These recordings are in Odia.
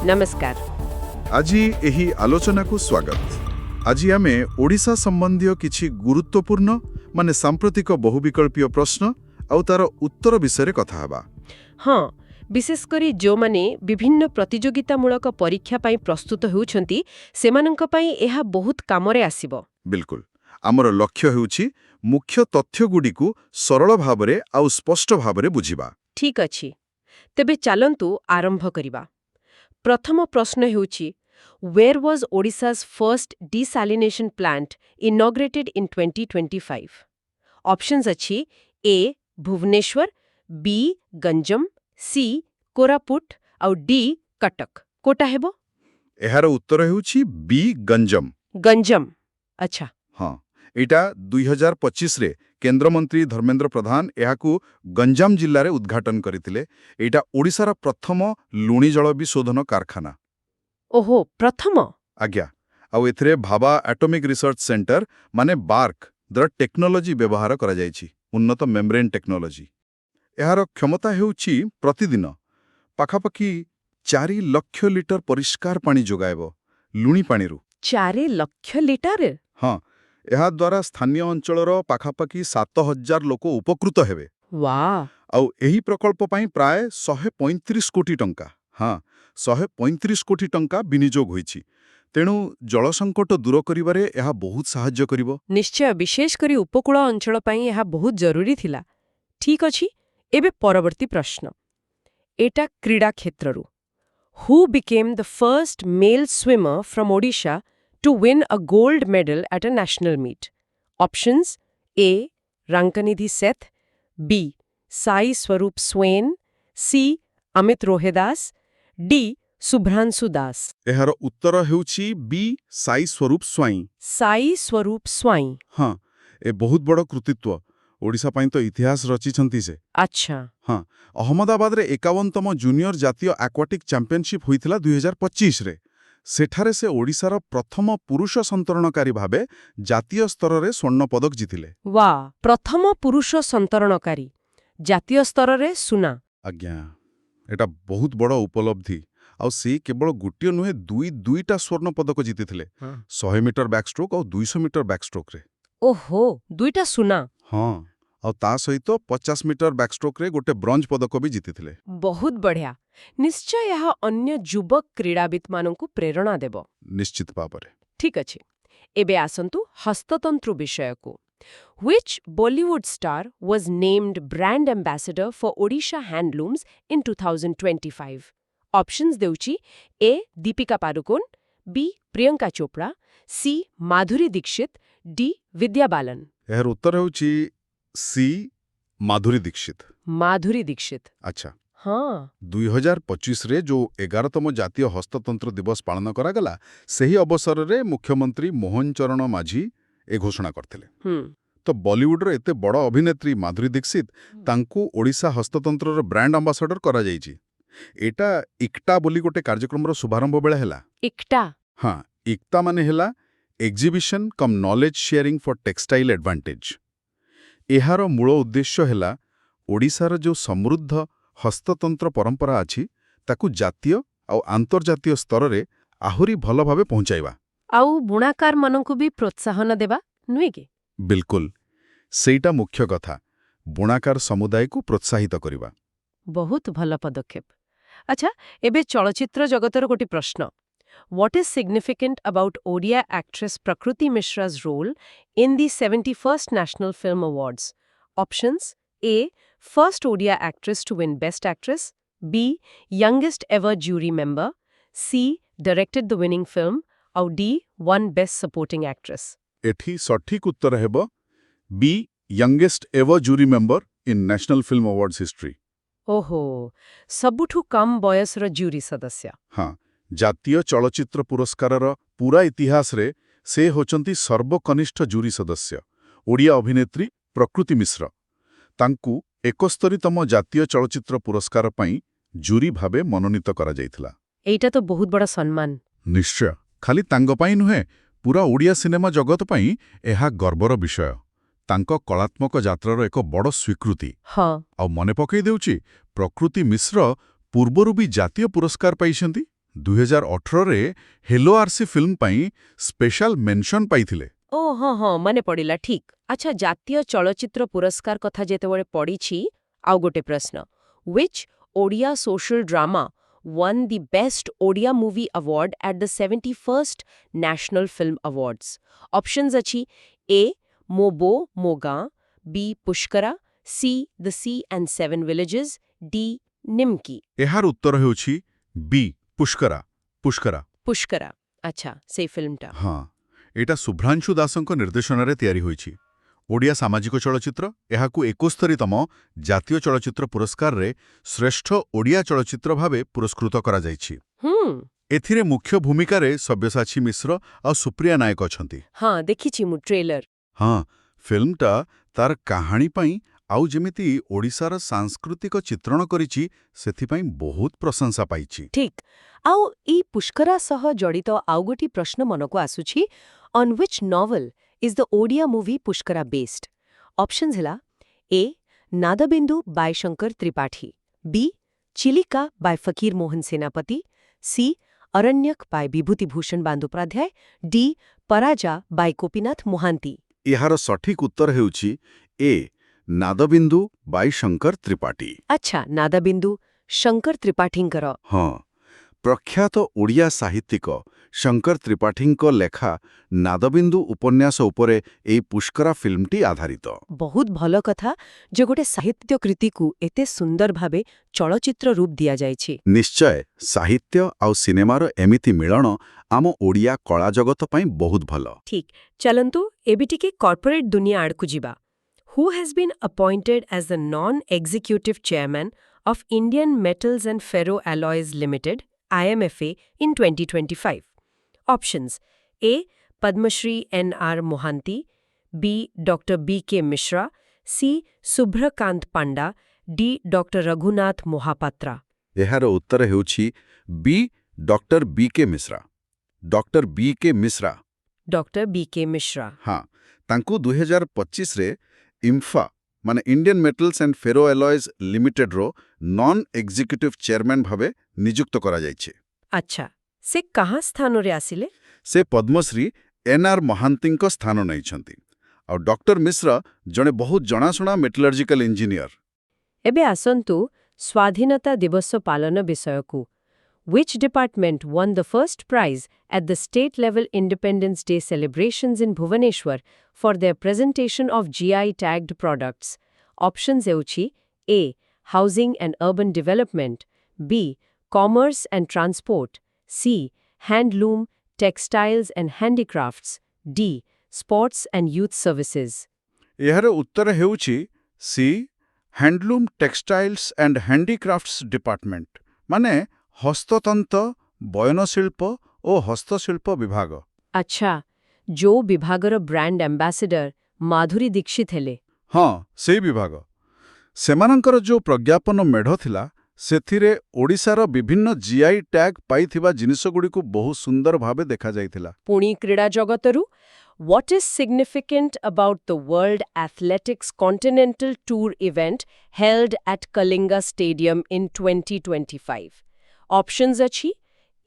नमस्कार। আজি ଏହି ଆଲୋଚନାକୁ ସ୍ୱାଗତ। ଆଜି ଆମେ ଓଡ଼ିଶା ସମ୍ବନ୍ଧୀୟ କିଛି ଗୁରୁତ୍ୱପୂର୍ଣ୍ଣ ମାନେ ସାମ୍ପ୍ରତିକ ବହୁବିକଳ୍ପୀୟ ପ୍ରଶ୍ନ ଆଉ ତାର ଉତ୍ତର ବିଷୟରେ କଥା ହେବା। ହଁ, ବିଶେଷ କରି ଯେଉଁମାନେ ବିଭିନ୍ନ ପ୍ରତିଯୋଗିତାମୂଳକ ପରୀକ୍ଷା ପାଇଁ ପ୍ରସ୍ତୁତ ହେଉଛନ୍ତି ସେମାନଙ୍କ ପାଇଁ ଏହା ବହୁତ କାମରେ ଆସିବ। ବିଲକୁଲ। ଆମର ଲକ୍ଷ୍ୟ ହେଉଛି ମୁଖ୍ୟ ତଥ୍ୟଗୁଡ଼ିକୁ ସରଳ ଭାବରେ ଆଉ ସ୍ପଷ୍ଟ ଭାବରେ ବୁଝିବା। ଠିକ୍ ଅଛି, ତେବେ ଚାଲନ୍ତୁ ଆରମ୍ଭ କରିବା। ପ୍ରଥମ ପ୍ରଶ୍ନ ହେଉଛି, where was Odisha's first desalination plant inaugurated in 2025? Options ଅଛି A. Bhubaneswar, B. Ganjam, C. Koraput ଆଉ D. କଟକ। କୋଉଟା ହେବ? ଏହାର ଉତ୍ତର ହେଉଛି ବି ଗଞ୍ଜମ। ଗଞ୍ଜମ। ଆଚ୍ଛା। ହଁ, ଏଇଟା 2025ରେ କେନ୍ଦ୍ରମନ୍ତ୍ରୀ ଧର୍ମେନ୍ଦ୍ର ପ୍ରଧାନ ଏହାକୁ ଗଞ୍ଜାମ ଜିଲ୍ଲାରେ ଉଦ୍ଘାଟନ କରିଥିଲେ। ଏଇଟା ଓଡ଼ିଶାର ପ୍ରଥମ ଲୁଣି ଜଳ ବିଶୋଧନ କାରଖାନା। ଓହୋ, ପ୍ରଥମ? ଆଜ୍ଞା। ଆଉ ଏଥିରେ ଭାବା ଆଟମିକ୍ ରିସର୍ଚ୍ଚ ସେଣ୍ଟର ମାନେ ବାର୍କର ଟେକ୍ନୋଲୋଜି ବ୍ୟବହାର କରାଯାଇଛି, ଉନ୍ନତ ମେମ୍ବ୍ରେନ୍ ଟେକ୍ନୋଲୋଜି। ଏହାର କ୍ଷମତା ହେଉଛି ପ୍ରତିଦିନ ପାଖାପାଖି 4 ଲକ୍ଷ ଲିଟର ପରିଷ୍କାର ପାଣି ଯୋଗାଇବ, ଲୁଣି ପାଣିରୁ। 4 ଲକ୍ଷ ଲିଟର? ହଁ, ଏହାଦ୍ୱାରା ସ୍ଥାନୀୟ ଅଞ୍ଚଳର ପାଖାପାଖି 7,000 ଲୋକ ଉପକୃତ ହେବେ। ୱାଓ! ଆଉ ଏହି ପ୍ରକଳ୍ପ ପାଇଁ ପ୍ରାୟ 135 କୋଟି ଟଙ୍କା 135 କୋଟି ଟଙ୍କା ବିନିଯୋଗ ହୋଇଛି। ତେଣୁ ଜଳ ସଙ୍କଟ ଦୂର କରିବାରେ ଏହା ବହୁତ ସାହାଯ୍ୟ କରିବ। ନିଶ୍ଚୟ, ବିଶେଷ କରି ଉପକୂଳ ଅଞ୍ଚଳ ପାଇଁ ଏହା ବହୁତ ଜରୁରୀ ଥିଲା। ଠିକ୍ ଅଛି, ଏବେ ପରବର୍ତ୍ତୀ ପ୍ରଶ୍ନ। ଏଟା କ୍ରୀଡ଼ା କ୍ଷେତ୍ରରୁ। Who became the first male swimmer from Odisha to win a gold medal at a national meet? Options: A. Rankanidhi Seth, B. Sai Swarup Swain, C. Amit Rohedas, D. Subhranshu Das। ଏହାର ଉତ୍ତର ହେଉଛି ବି ସାଇ ସ୍ୱରୂପ ସ୍ୱାଇଁ। ସାଇ ସ୍ୱରୂପ ସ୍ୱାଇଁ। ହଁ, ଏ ବହୁତ ବଡ଼ କୃତିତ୍ୱ। ଓଡ଼ିଶା ପାଇଁ ତ ଇତିହାସ ରଚିଛନ୍ତି ସେ। ଆଚ୍ଛା। ହଁ, ଅହମ୍ମଦାବାଦରେ 51ତମ ଜୁନିୟର ଜାତୀୟ ଆକ୍ୱାଟିକ୍ ଚାମ୍ପିଅନସିପ୍ ହୋଇଥିଲା 2025ରେ। ସେଠାରେ ସେ ଓଡ଼ିଶାର ପ୍ରଥମ ପୁରୁଷ ସନ୍ତରଣକାରୀ ଭାବେ ଜାତୀୟ ସ୍ତରରେ ସ୍ୱର୍ଣ୍ଣ ପଦକ ଜିତିଲେ। ୱା, ପ୍ରଥମ ପୁରୁଷ ସନ୍ତରଣକାରୀ, ଜାତୀୟ ସ୍ତରରେ ସୁନା। ଆଜ୍ଞା, ଏଟା ବହୁତ ବଡ଼ ଉପଲବ୍ଧି। ଆଉ ସେ କେବଳ ଗୋଟିଏ ନୁହେଁ, ଦୁଇଟା ସ୍ୱର୍ଣ୍ଣ ପଦକ ଜିତିଥିଲେ, 100 ମିଟର ବ୍ୟାକ୍ଷ୍ଟ୍ରୋକ୍ ଆଉ 200 ମିଟର ବ୍ୟାକ୍ଷ୍ଟ୍ରୋକ୍ରେ। ଓହୋ, 2ଟା ସୁନା। ହଁ, ଆଉ ତା ସହିତ 50 ମିଟର ବ୍ୟାକ୍ଷ୍ଟ୍ରୋକ୍ରେ ଗୋଟେ ବ୍ରଞ୍ଜ ପଦକ ବି ଜିତିଥିଲେ। ବହୁତ ବଢ଼ିଆ। ନିଶ୍ଚୟ ଏହା ଅନ୍ୟ ଯୁବ କ୍ରୀଡ଼ାବିତ୍ମାନଙ୍କୁ ପ୍ରେରଣା ଦେବ। ନିଶ୍ଚିତ ଭାବରେ। ଠିକ୍ ଅଛି, ଏବେ ଆସନ୍ତୁ ହସ୍ତତନ୍ତୁ ବିଷୟକୁ। Which Bollywood star was named brand ambassador for Odisha Handlooms in 2025? Options ଦେଉଛି A. Deepika Padukone, B. Priyanka Chopra, C. Madhuri Dixit, D. ବିଦ୍ୟା ବାଲନ। ଏହାର ଉତ୍ତର ହେଉଛି ସି ମାଧୁରୀ ଦୀକ୍ଷିତ। ମାଧୁରୀ ଦୀକ୍ଷିତ। ଆଚ୍ଛା। ହଁ। 2025ରେ ଯେଉଁ 11ତମ ଜାତୀୟ ହସ୍ତତନ୍ତ୍ର ଦିବସ ପାଳନ କରାଗଲା, ସେହି ଅବସରରେ ମୁଖ୍ୟମନ୍ତ୍ରୀ ମୋହନ ଚରଣ ମାଝୀ ଏ ଘୋଷଣା କରିଥିଲେ। ତ ବଲିଉଡର ଏତେ ବଡ଼ ଅଭିନେତ୍ରୀ ମାଧୁରୀ ଦୀକ୍ଷିତ, ତାଙ୍କୁ ଓଡ଼ିଶା ହସ୍ତତନ୍ତ୍ରର ବ୍ରାଣ୍ଡ ଆମ୍ବାସାଡର କରାଯାଇଛି। ଏଇଟା ଇକ୍ଟା ବୋଲି ଗୋଟେ କାର୍ଯ୍ୟକ୍ରମର ଶୁଭାରମ୍ଭ ବେଳେ ହେଲା। ଇକ୍ଟା? ହଁ, ଇକ୍ତା ମାନେ ହେଲା exhibition cum knowledge sharing for textile advantage. ଏହାର ମୂଳ ଉଦ୍ଦେଶ୍ୟ ହେଲା ଓଡ଼ିଶାର ଯେଉଁ ସମୃଦ୍ଧ ହସ୍ତତନ୍ତ୍ର ପରମ୍ପରା ଅଛି, ତାକୁ ଜାତୀୟ ଆଉ ଆନ୍ତର୍ଜାତୀୟ ସ୍ତରରେ ଆହୁରି ଭଲ ଭାବେ ପହଞ୍ଚାଇବା। ଆଉ ବୁଣାକାରମାନଙ୍କୁ ବି ପ୍ରୋତ୍ସାହନ ଦେବା, ନୁହେଁ କି? ବିଲକୁଲ, ସେଇଟା ମୁଖ୍ୟ କଥା। ବୁଣାକାର ସମୁଦାୟକୁ ପ୍ରୋତ୍ସାହିତ କରିବା। ବହୁତ ଭଲ ପଦକ୍ଷେପ। ଆଚ୍ଛା, ଏବେ ଚଳଚ୍ଚିତ୍ର ଜଗତର ଗୋଟେ ପ୍ରଶ୍ନ। What is significant about Odia actress Prakriti Mishra's role in the 71st National Film Awards? Options: A. First Odia actress to win Best Actress, B. Youngest ever jury member, C. Directed the winning film, or D. Won Best Supporting Actress। ଏଠି ସଠିକ ଉତ୍ତର ହେବ B youngest ever jury member in National Film Awards history. ଓହୋ, ସବୁଠୁ କମ୍ ବୟସର ଜୁରି ସଦସ୍ୟ। ହଁ, ଜାତୀୟ ଚଳଚ୍ଚିତ୍ର ପୁରସ୍କାରର ପୁରା ଇତିହାସରେ ସେ ହେଉଛନ୍ତି ସର୍ବକନିଷ୍ଠ ଜୁରି ସଦସ୍ୟ। ଓଡ଼ିଆ ଅଭିନେତ୍ରୀ ପ୍ରକୃତି ମିଶ୍ର। ତାଙ୍କୁ 71ତମ ଜାତୀୟ ଚଳଚ୍ଚିତ୍ର ପୁରସ୍କାର ପାଇଁ ଜୁରି ଭାବେ ମନୋନୀତ କରାଯାଇଥିଲା। ଏଇଟା ତ ବହୁତ ବଡ଼ ସମ୍ମାନ। ନିଶ୍ଚୟ, ଖାଲି ତାଙ୍କ ପାଇଁ ନୁହେଁ, ପୁରା ଓଡ଼ିଆ ସିନେମା ଜଗତ ପାଇଁ ଏହା ଗର୍ବର ବିଷୟ। ତାଙ୍କ କଳାତ୍ମକ ଯାତ୍ରାର ଏକ ବଡ଼ ସ୍ୱୀକୃତି। ହଁ। ଆଉ ମନେ ପକାଇ ଦେଉଛି, ପ୍ରକୃତି ମିଶ୍ର ପୂର୍ବରୁ ବି ଜାତୀୟ ପୁରସ୍କାର ପାଇଛନ୍ତି 2018ରେ ହେଲୋ ଆର୍ସି ଫିଲ୍ମ ପାଇଁ ସ୍ପେଶାଲ ମେନସନ୍ ପାଇଥିଲେ। ଓ ହଁ ହଁ ମନେ ପଡ଼ିଲା ଠିକ୍। ଆଚ୍ଛା, ଜାତୀୟ ଚଳଚ୍ଚିତ୍ର ପୁରସ୍କାର କଥା ଯେତେବେଳେ ପଡ଼ିଛି, ଆଉ ଗୋଟେ ପ୍ରଶ୍ନ, which Odia social drama won the Best Odia Movie Award at the 71st National Film Awards? Options ଅଛି A. ମୋ ବୋ ମୋ ଗାଁ, B. Pushkara, C. The Sea and Seven Villages, D. Nimki. ଏହାର ଉତ୍ତର ହେଉଛି ବି ପୁଷ୍କରା। ପୁଷ୍କରା ପୁଷ୍କରା, ଆଚ୍ଛା, ସେଇ ଫିଲ୍ମଟା। ହଁ, ଏଇଟା ଶୁଭ୍ରାଂଶୁ ଦାସଙ୍କ ନିର୍ଦ୍ଦେଶନାରେ ତିଆରି ହୋଇଛି। ଓଡ଼ିଆ ସାମାଜିକ ଚଳଚ୍ଚିତ୍ର ଏହାକୁ 71ତମ ଜାତୀୟ ଚଳଚ୍ଚିତ୍ର ପୁରସ୍କାରରେ ଶ୍ରେଷ୍ଠ ଓଡ଼ିଆ ଚଳଚ୍ଚିତ୍ର ଭାବେ ପୁରସ୍କୃତ କରାଯାଇଛି। ଏଥିରେ ମୁଖ୍ୟ ଭୂମିକାରେ ସବ୍ୟସାଚୀ ମିଶ୍ର ଆଉ ସୁପ୍ରିୟା ନାୟକ ଅଛନ୍ତି। ହଁ, ଦେଖିଛି ମୁଁ ଟ୍ରେଲର। ହଁ, ଫିଲ୍ମଟା ତାର କାହାଣୀ ପାଇଁ ଆଉ ଯେମିତି ଓଡ଼ିଶାର ସାଂସ୍କୃତିକ ଚିତ୍ରଣ କରିଛି, ସେଥିପାଇଁ ବହୁତ ପ୍ରଶଂସା ପାଇଛି। ଠିକ୍। ଆଉ ଏଇ ପୁଷ୍କରା ସହ ଜଡ଼ିତ ଆଉ ଗୋଟି ପ୍ରଶ୍ନ ମନକୁ ଆସୁଛି, on which novel is the Odia movie Pushkara based? Options ହେଲା ଏ. ନାଦବିନ୍ଦୁ ବାଇ ଶଙ୍କର ତ୍ରିପାଠୀ, ବି. ଚିଲିକା ବାଇ ଫକୀର ମୋହନ ସେନାପତି, ସି. ଅରଣ୍ୟକ ବାଇ ବିଭୂତିଭୂଷଣ ବନ୍ଦୋପାଧ୍ୟାୟ, ଡି. ପରାଜା ବାଇ ଗୋପୀନାଥ ମହାନ୍ତି। ଏହାର ସଠିକ୍ ଉତ୍ତର ହେଉଛି ଏ. ନାଦବିନ୍ଦୁ ବାଇ ଶଙ୍କର ତ୍ରିପାଠୀ। ଆଚ୍ଛା, ନାଦବିନ୍ଦୁ ଶଙ୍କର ତ୍ରିପାଠୀଙ୍କର। ହଁ, ପ୍ରଖ୍ୟାତ ଓଡ଼ିଆ ସାହିତ୍ୟିକ ଶଙ୍କର ତ୍ରିପାଠୀଙ୍କ ଲେଖା ନାଦବିନ୍ଦୁ ଉପନ୍ୟାସ ଉପରେ ଏହି ପୁଷ୍କରା ଫିଲ୍ମଟି ଆଧାରିତ। ବହୁତ ଭଲ କଥା ଯେ ଗୋଟେ ସାହିତ୍ୟ କୃତିକୁ ଏତେ ସୁନ୍ଦର ଭାବେ ଚଳଚ୍ଚିତ୍ର ରୂପ ଦିଆଯାଇଛି। ନିଶ୍ଚୟ, ସାହିତ୍ୟ ଆଉ ସିନେମାର ଏମିତି ମିଳନ ଆମ ଓଡ଼ିଆ କଳା ଜଗତ ପାଇଁ ବହୁତ ଭଲ। ଠିକ୍। ଚାଲନ୍ତୁ ଏବେ ଟିକେ କର୍ପୋରେଟ୍ ଦୁନିଆ ଆଡ଼କୁ ଯିବା। ହୁ has been appointed as the non-executive chairman of Indian Metals and Ferroalloys Limited, IMFA, in 2025? Options: A. Padmashri N.R. Mohanty, B. Dr. B.K. Mishra, C. Subhrakant Panda, D. Dr. Raghunath Mohapatra. ଏହାର ଉତ୍ତର ହେଉଛି B. Doctor B K. Mishra. Doctor B K. Mishra. Dr. B.K. Mishra. ହଁ, ତାଙ୍କୁ 2025ରେ ଇମ୍ଫା ମାନେ Indian Metals and Ferro Alloys ଲିମିଟେଡ୍ର ନନ୍ ଏକ୍ଜିକ୍ୟୁଟିଭ୍ ଚେୟାରମ୍ୟାନ୍ ଭାବେ ନିଯୁକ୍ତ କରାଯାଇଛି। ଆଚ୍ଛା, ସେ କାହା ସ୍ଥାନରେ ଆସିଲେ? ସେ ପଦ୍ମଶ୍ରୀ ଏନ୍.ଆର୍. ମହାନ୍ତିଙ୍କ ସ୍ଥାନ ନେଇଛନ୍ତି। ଆଉ ଡକ୍ଟର ମିଶ୍ର ଜଣେ ବହୁତ ଜଣାଶୁଣା ମେଟାଲର୍ଜିକାଲ ଇଞ୍ଜିନିୟର। ଏବେ ଆସନ୍ତୁ ସ୍ୱାଧୀନତା ଦିବସ ପାଳନ ବିଷୟକୁ। Which department won the first prize at the state-level Independence Day celebrations in Bhubaneswar for their presentation of GI-tagged products? Options ହେଉଛି A. Housing and Urban Development, B. Commerce and Transport, C. Handloom, Textiles and Handicrafts, D. Sports and Youth Services. ଏହାର ଉତ୍ତର ହେଉଛି C. Handloom textiles and handicrafts department, ମାନେ ହସ୍ତତନ୍ତ, ବୟନଶିଳ୍ପ ଓ ହସ୍ତଶିଳ୍ପ ବିଭାଗ। ଆଚ୍ଛା, ଯୋଉ ବିଭାଗର ବ୍ରାଣ୍ଡ ଆମ୍ବାସିଡର ମାଧୁରୀ ଦୀକ୍ଷିତ ହେଲେ। ହଁ, ସେଇ ବିଭାଗ। ସେମାନଙ୍କର ଯୋଉ ପ୍ରଜ୍ଞାପନ ମେଢ଼ ଥିଲା, ସେଥିରେ ଓଡ଼ିଶାର ବିଭିନ୍ନ ଜିଆଇ ଟ୍ୟାଗ୍ ପାଇଥିବା ଜିନିଷଗୁଡ଼ିକୁ ବହୁ ସୁନ୍ଦର ଭାବେ ଦେଖାଯାଇଥିଲା। ପୁଣି କ୍ରୀଡ଼ା ଜଗତରୁ What is significant about the World Athletics Continental Tour event held at Kalinga Stadium in 2025? Options अछि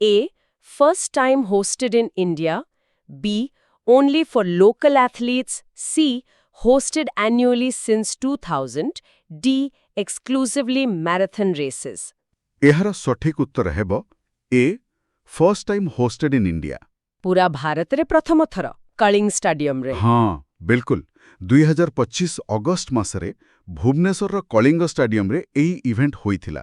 A. First time hosted in India, B. Only for local athletes, C. Hosted annually since 2000, D. Exclusively marathon races. ଏହାର ସଠିକ୍ ଉତ୍ତର ହେବ A. First time hosted in India. ପୁରା ଭାରତରେ ପ୍ରଥମ ଥର କଳିଙ୍ଗ ଷ୍ଟାଡିୟମରେ। ହଁ, ବିଲକୁଲ। 2025 ଅଗଷ୍ଟ ମାସରେ ଭୁବନେଶ୍ୱରର କଳିଙ୍ଗ ଷ୍ଟାଡିୟମରେ ଏହି ଇଭେଣ୍ଟ ହୋଇଥିଲା।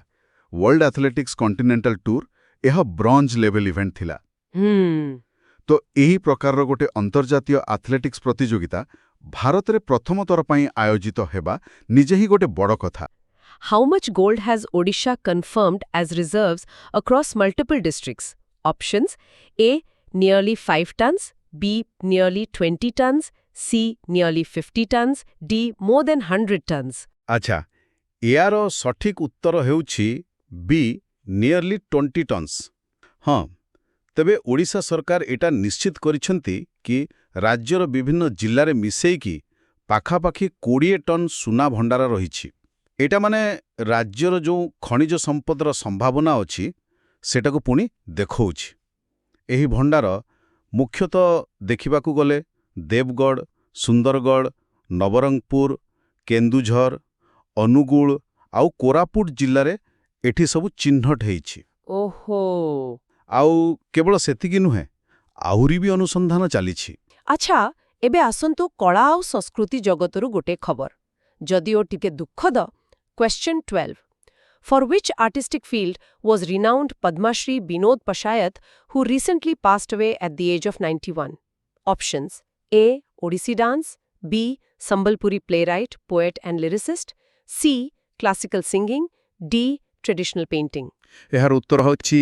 ୱାର୍ଲଡ ଆଥଲେଟିକ୍ସ କଣ୍ଟିନେଣ୍ଟାଲ ଟୁର୍ ଏହା ବ୍ରଞ୍ଜ ଲେଭେଲ ଇଭେଣ୍ଟ ଥିଲା। ତ ଏହି ପ୍ରକାରର ଗୋଟେ ଅନ୍ତର୍ଜାତୀୟ ଆଥଲେଟିକ୍ସ ପ୍ରତିଯୋଗିତା ଭାରତରେ ପ୍ରଥମ ଥର ପାଇଁ ଆୟୋଜିତ ହେବା ନିଜେ ହିଁ ଗୋଟେ ବଡ଼ କଥା। How much gold has Odisha confirmed as reserves across multiple districts? Options: A. Nearly 5 tons, B. Nearly 20 tons, C. Nearly 50 tons, D. More than 100 tons. ଆଚ୍ଛା, ଏହାର ସଠିକ୍ ଉତ୍ତର ହେଉଛି ବି. Nearly 20 tons. ହଁ, ତେବେ ଓଡ଼ିଶା ସରକାର ଏଇଟା ନିଶ୍ଚିତ କରିଛନ୍ତି କି ରାଜ୍ୟର ବିଭିନ୍ନ ଜିଲ୍ଲାରେ ମିଶେଇକି ପାଖାପାଖି 20 ଟନ୍ ସୁନା ଭଣ୍ଡାର ରହିଛି। ଏଇଟା ମାନେ ରାଜ୍ୟର ଯେଉଁ ଖଣିଜ ସମ୍ପଦର ସମ୍ଭାବନା ଅଛି, ସେଟାକୁ ପୁଣି ଦେଖଉଛି। ଏହି ଭଣ୍ଡାର ମୁଖ୍ୟତଃ ଦେଖିବାକୁ ଗଲେ ଦେବଗଡ଼, ସୁନ୍ଦରଗଡ଼, ନବରଙ୍ଗପୁର, କେନ୍ଦୁଝର, ଅନୁଗୁଳ ଆଉ କୋରାପୁଟ ଜିଲ୍ଲାରେ ଏଠି ସବୁ ଚିହ୍ନଟ ହେଇଛି। ଓହୋ। ଆଉ କେବଳ ସେତିକି ନୁହେଁ, ଆହୁରି ବି ଅନୁସନ୍ଧାନ ଚାଲିଛି। ଆଚ୍ଛା, ଏବେ ଆସନ୍ତୁ କଳା ଆଉ ସଂସ୍କୃତି ଜଗତରୁ ଗୋଟେ ଖବର, ଯଦିଓ ଟିକେ ଦୁଃଖଦ। Question 12. For which artistic field was renowned Padma Shri Binod Pashayat, who recently passed away at the age of 91? Options: A. Odissi dance, B. Sambalpuri playwright, poet and lyricist, C. Classical singing, D. Traditional painting. ଏହାର ଉତ୍ତର ହେଉଛି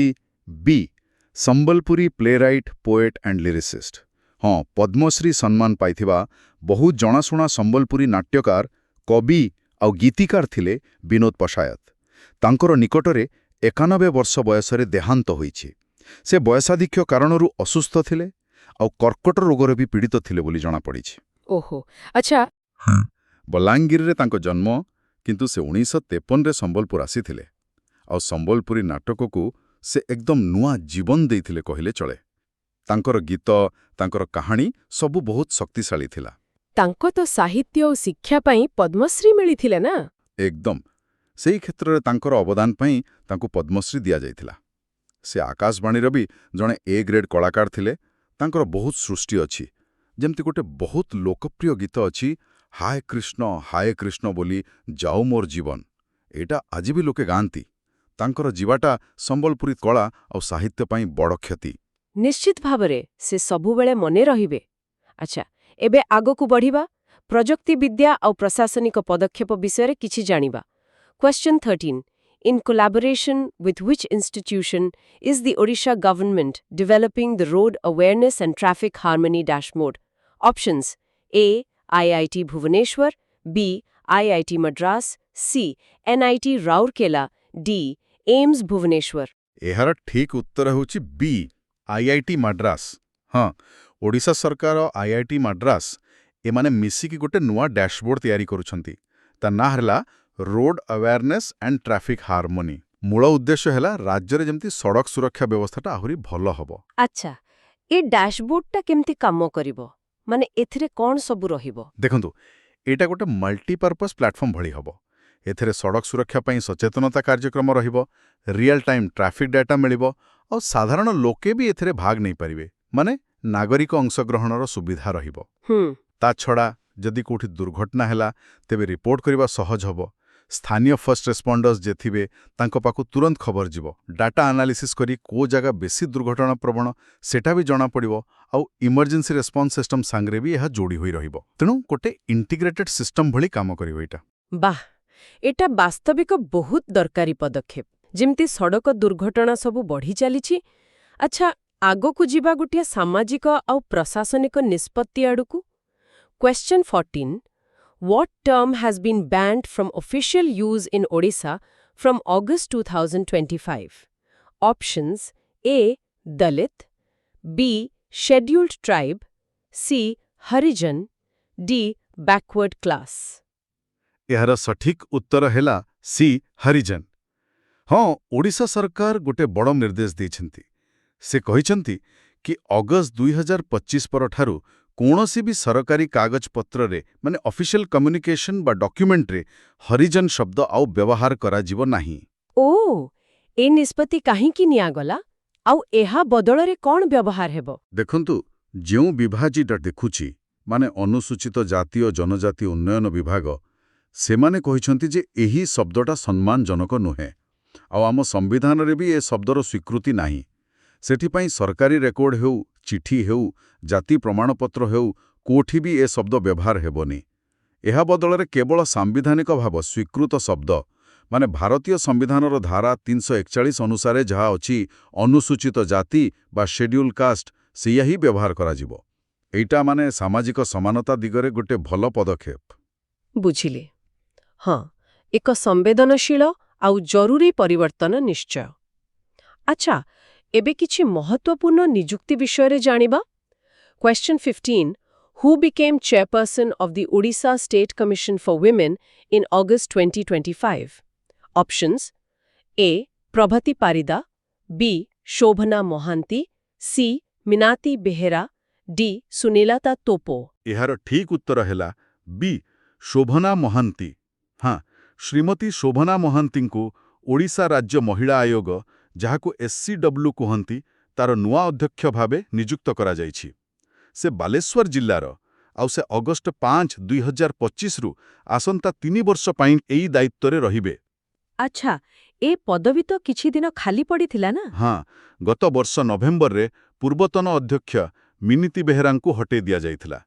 ବି, ସମ୍ବଲପୁରୀ ପ୍ଲେରାଇଟ୍, ପୋଏଟ୍ ଆଣ୍ଡ ଲିରିସିଷ୍ଟ। ହଁ, ପଦ୍ମଶ୍ରୀ ସମ୍ମାନ ପାଇଥିବା ବହୁ ଜଣାଶୁଣା ସମ୍ବଲପୁରୀ ନାଟ୍ୟକାର, କବି ଆଉ ଗୀତିକାର ଥିଲେ ବିନୋଦ ପଶାୟତ। ତାଙ୍କର ନିକଟରେ 91 ବର୍ଷ ବୟସରେ ଦେହାନ୍ତ ହୋଇଛି। ସେ ବୟସାଧିକ୍ୟ କାରଣରୁ ଅସୁସ୍ଥ ଥିଲେ ଆଉ କର୍କଟ ରୋଗରେ ବି ପୀଡ଼ିତ ଥିଲେ ବୋଲି ଜଣାପଡ଼ିଛି। ଓହୋ, ଆଚ୍ଛା। ବଲାଙ୍ଗୀରରେ ତାଙ୍କ ଜନ୍ମ, କିନ୍ତୁ ସେ 1953ରେ ସମ୍ବଲପୁର ଆସିଥିଲେ। ଆଉ ସମ୍ବଲପୁରୀ ନାଟକକୁ ସେ ଏକଦମ ନୂଆ ଜୀବନ ଦେଇଥିଲେ କହିଲେ ଚଳେ। ତାଙ୍କର ଗୀତ, ତାଙ୍କର କାହାଣୀ ସବୁ ବହୁତ ଶକ୍ତିଶାଳୀ ଥିଲା। ତାଙ୍କ ତ ସାହିତ୍ୟ ଓ ଶିକ୍ଷା ପାଇଁ ପଦ୍ମଶ୍ରୀ ମିଳିଥିଲେ ନା? ଏକଦମ। ସେହି କ୍ଷେତ୍ରରେ ତାଙ୍କର ଅବଦାନ ପାଇଁ ତାଙ୍କୁ ପଦ୍ମଶ୍ରୀ ଦିଆଯାଇଥିଲା। ସେ ଆକାଶବାଣୀର ବି ଜଣେ ଏ ଗ୍ରେଡ୍ କଳାକାର ଥିଲେ। ତାଙ୍କର ବହୁତ ସୃଷ୍ଟି ଅଛି। ଯେମିତି ଗୋଟେ ବହୁତ ଲୋକପ୍ରିୟ ଗୀତ ଅଛି, ହାୟ କୃଷ୍ଣ ବୋଲି ଯାଉ ମୋର ଜୀବନ। ଏଇଟା ଆଜି ବି ଲୋକେ ଗାଆନ୍ତି। ତାଙ୍କର ଯିବାଟା ସମ୍ବଲପୁରୀ କଳା ଆଉ ସାହିତ୍ୟ ପାଇଁ ବଡ଼ କ୍ଷତି। ନିଶ୍ଚିତ ଭାବରେ ସେ ସବୁବେଳେ ମନେ ରହିବେ। ଆଚ୍ଛା, ଏବେ ଆଗକୁ ବଢ଼ିବା, ପ୍ରଯୁକ୍ତି ବିଦ୍ୟା ଆଉ ପ୍ରଶାସନିକ ପଦକ୍ଷେପ ବିଷୟରେ କିଛି ଜାଣିବା। Question 13. In collaboration with which institution is the Odisha government developing the Road Awareness and Traffic Harmony Dashboard? Options: A. IIT Bhubaneswar, B. IIT Madras, C. NIT Rourkela, D. AIIMS Bhubaneswar. ଏହାର ଠିକ୍ ଉତ୍ତର ହେଉଛି ବି, ଆଇଆଇଟି ମାଡ୍ରାସ। ହଁ, ଓଡ଼ିଶା ସରକାର ଆଇଆଇଟି ମାଡ୍ରାସ ଏମାନେ ମିଶିକି ଗୋଟେ ନୂଆ ଡ୍ୟାଶବୋର୍ଡ ତିଆରି କରୁଛନ୍ତି। ତା ନାଁ ହେଲା road awareness and traffic harmony. ମୂଳ ଉଦ୍ଦେଶ୍ୟ ହେଲା ରାଜ୍ୟରେ ଯେମିତି ସଡ଼କ ସୁରକ୍ଷା ବ୍ୟବସ୍ଥାଟା ଆହୁରି ଭଲ ହେବ। ଆଚ୍ଛା, ଏ ଡ୍ୟାଶବୋର୍ଡଟା କେମିତି କାମ କରିବ? ମାନେ ଏଥିରେ କ'ଣ ସବୁ ରହିବ? ଦେଖନ୍ତୁ, ଏଇଟା ଗୋଟେ ମଲ୍ଟିପର୍ପସ୍ ପ୍ଲାଟଫର୍ମ ଭଳି ହେବ। ଏଥିରେ ସଡ଼କ ସୁରକ୍ଷା ପାଇଁ ସଚେତନତା କାର୍ଯ୍ୟକ୍ରମ ରହିବ, ରିଅଲ୍ ଟାଇମ୍ ଟ୍ରାଫିକ୍ ଡାଟା ମିଳିବ, ଆଉ ସାଧାରଣ ଲୋକେ ବି ଏଥିରେ ଭାଗ ନେଇପାରିବେ। ମାନେ ନାଗରିକ ଅଂଶଗ୍ରହଣର ସୁବିଧା ରହିବ। ତା ଛଡ଼ା ଯଦି କୋଉଠି ଦୁର୍ଘଟଣା ହେଲା, ତେବେ ରିପୋର୍ଟ କରିବା ସହଜ ହେବ। ସ୍ଥାନୀୟ ଫର୍ଷ୍ଟ ରେସ୍ପଣ୍ଡର୍ସ ଯେ ଥିବେ, ତାଙ୍କ ପାଖକୁ ତୁରନ୍ତ ଖବର ଯିବ। ଡାଟା ଆନାଲିସିସ୍ କରି କୋଉ ଜାଗା ବେଶୀ ଦୁର୍ଘଟଣା ପ୍ରବଣ ସେଟା ବି ଜଣାପଡ଼ିବ। ଆଉ ଇମର୍ଜେନ୍ସି ରେସ୍ପନ୍ସ ସିଷ୍ଟମ ସାଙ୍ଗରେ ବି ଏହା ଯୋଡ଼ି ହୋଇ ରହିବ। ତେଣୁ ଗୋଟେ ଇଣ୍ଟିଗ୍ରେଟେଡ୍ ସିଷ୍ଟମ ଭଳି କାମ କରିବ ଏଇଟା। ବାଃ, এটা ବାସ୍ତବିକ ବହୁତ ଦରକାରୀ ପଦକ୍ଷେପ। ଯେମିତି ସଡ଼କ ଦୁର୍ଘଟଣା ସବୁ ବଢ଼ି ଚାଲିଛି। ଆଚ୍ଛା, ଆଗକୁ ଯିବା ଗୋଟିଏ ସାମାଜିକ ଆଉ ପ୍ରଶାସନିକ ନିଷ୍ପତ୍ତି ଆଡ଼କୁ। Question 14. What term has been banned from official use in Odisha from August 2025? Options: A. Dalit, B. Scheduled tribe, C. Harijan, D. Backward class. ଏହାର ସଠିକ୍ ଉତ୍ତର ହେଲା ସି, ହରିଜନ। ହଁ, ଓଡ଼ିଶା ସରକାର ଗୋଟେ ବଡ଼ ନିର୍ଦ୍ଦେଶ ଦେଇଛନ୍ତି। ସେ କହିଛନ୍ତି କି ଅଗଷ୍ଟ 2025 ପରଠାରୁ କୌଣସି ବି ସରକାରୀ କାଗଜପତ୍ରରେ ମାନେ ଅଫିସିଆଲ କମ୍ୟୁନିକେସନ ବା ଡକ୍ୟୁମେଣ୍ଟରେ ହରିଜନ ଶବ୍ଦ ଆଉ ବ୍ୟବହାର କରାଯିବ ନାହିଁ। ଓ, ଏ ନିଷ୍ପତ୍ତି କାହିଁକି ନିଆଗଲା? ଆଉ ଏହା ବଦଳରେ କ'ଣ ବ୍ୟବହାର ହେବ? ଦେଖନ୍ତୁ, ଯେଉଁ ବିଭାଜିଟା ଦେଖୁଛି, ମାନେ ଅନୁସୂଚିତ ଜାତି ଓ ଜନଜାତି ଉନ୍ନୟନ ବିଭାଗ, ସେମାନେ କହିଛନ୍ତି ଯେ ଏହି ଶବ୍ଦଟା ସମ୍ମାନଜନକ ନୁହେଁ। ଆଉ ଆମ ସମ୍ବିଧାନରେ ବି ଏ ଶବ୍ଦର ସ୍ୱୀକୃତି ନାହିଁ। ସେଥିପାଇଁ ସରକାରୀ ରେକର୍ଡ ହେଉ, ଚିଠି ହେଉ, ଜାତି ପ୍ରମାଣପତ୍ର ହେଉ, କୋଉଠି ବି ଏ ଶବ୍ଦ ବ୍ୟବହାର ହେବନି। ଏହା ବଦଳରେ କେବଳ ସାମ୍ବିଧାନିକ ଭାବ ସ୍ୱୀକୃତ ଶବ୍ଦ, ମାନେ ଭାରତୀୟ ସମ୍ବିଧାନର ଧାରା 341 ଅନୁସାରେ ଯାହା ଅଛି, ଅନୁସୂଚିତ ଜାତି ବା ଶେଡ୍ୟୁଲ କାଷ୍ଟ, ସେଇଆ ହିଁ ବ୍ୟବହାର କରାଯିବ। ଏଇଟା ମାନେ ସାମାଜିକ ସମାନତା ଦିଗରେ ଗୋଟେ ଭଲ ପଦକ୍ଷେପ। ବୁଝିଲେ। ହଁ, ଏକ ସମ୍ବେଦନଶୀଳ ଆଉ ଜରୁରୀ ପରିବର୍ତ୍ତନ ନିଶ୍ଚୟ। ଆଚ୍ଛା, ଏବେ କିଛି ମହତ୍ତ୍ୱପୂର୍ଣ୍ଣ ନିଯୁକ୍ତି ବିଷୟରେ ଜାଣିବା। Question 15. Who became chairperson of the Odisha State Commission for Women in August 2025? Options: A. Prabhati Parida, B. Shobhana Mohanty, C. Minati Behera, D. Sunilata Topo। ଏହାର ଠିକ୍ ଉତ୍ତର ହେଲା ବି ଶୋଭନା ମହାନ୍ତି। ହଁ, ଶ୍ରୀମତୀ ଶୋଭନା ମହାନ୍ତିଙ୍କୁ ଓଡ଼ିଶା ରାଜ୍ୟ ମହିଳା ଆୟୋଗ, ଯାହାକୁ SCW କୁହନ୍ତି, ତାର ନୂଆ ଅଧ୍ୟକ୍ଷ ଭାବେ ନିଯୁକ୍ତ କରାଯାଇଛି। ସେ ବାଲେଶ୍ୱର ଜିଲ୍ଲାର, ଆଉ ସେ ଅଗଷ୍ଟ 5, 2025ରୁ ଆସନ୍ତା 3 ବର୍ଷ ପାଇଁ ଏହି ଦାୟିତ୍ୱରେ ରହିବେ। ଆଚ୍ଛା, ଏ ପଦବୀ ତ କିଛି ଦିନ ଖାଲି ପଡ଼ିଥିଲା ନା? ହଁ, ଗତ ବର୍ଷ ନଭେମ୍ବରରେ ପୂର୍ବତନ ଅଧ୍ୟକ୍ଷ ମିନିତି ବେହେରାଙ୍କୁ ହଟେଇ ଦିଆଯାଇଥିଲା।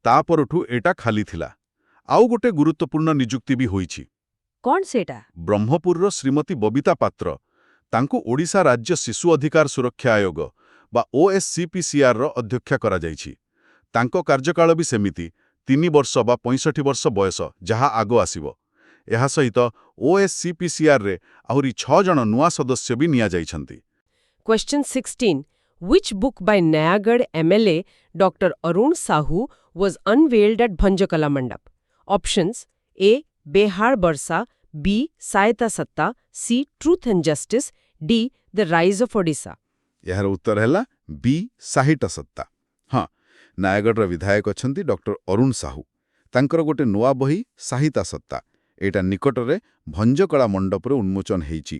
ତା ପରଠୁ ଏଟା ଖାଲି ଥିଲା। ଆଉ ଗୋଟେ ଗୁରୁତ୍ୱପୂର୍ଣ୍ଣ ନିଯୁକ୍ତି ବି ହୋଇଛି। କ'ଣ ସେଇଟା? ବ୍ରହ୍ମପୁରର ଶ୍ରୀମତୀ ବବିତା ପାତ୍ର, ତାଙ୍କୁ ଓଡ଼ିଶା ରାଜ୍ୟ ଶିଶୁ ଅଧିକାର ସୁରକ୍ଷା ଆୟୋଗ ବା OSCPCRର ଅଧ୍ୟକ୍ଷା କରାଯାଇଛି। ତାଙ୍କ କାର୍ଯ୍ୟକାଳ ବି ସେମିତି 3 ବର୍ଷ ବା 65 ବର୍ଷ ବୟସ, ଯାହା ଆଗ ଆସିବ। ଏହା ସହିତ OSCPCRରେ ଆହୁରି 6 ଜଣ ନୂଆ ସଦସ୍ୟ ବି ନିଆଯାଇଛନ୍ତି। Question 16. Which book by Nayagarh MLA Dr. Arun Sahu was unveiled at Bhanjakala Mandap? Options: A. Behar Barsa, B. Sahita Satta, C. Truth and Justice, D. The Rise of Odisha। ଏହାର ଉତ୍ତର ହେଲା ବି ସାହିଟା ସତ୍ତା। ହଁ, ନୟାଗଡ଼ର ବିଧାୟକ ଅଛନ୍ତି ଡକ୍ଟର ଅରୁଣ ସାହୁ। ତାଙ୍କର ଗୋଟେ ନୂଆ ବହି ସାହିତା ସତ୍ତା, ଏଇଟା ନିକଟରେ ଭଞ୍ଜକଳା ମଣ୍ଡପରେ ଉନ୍ମୋଚନ ହେଇଛି।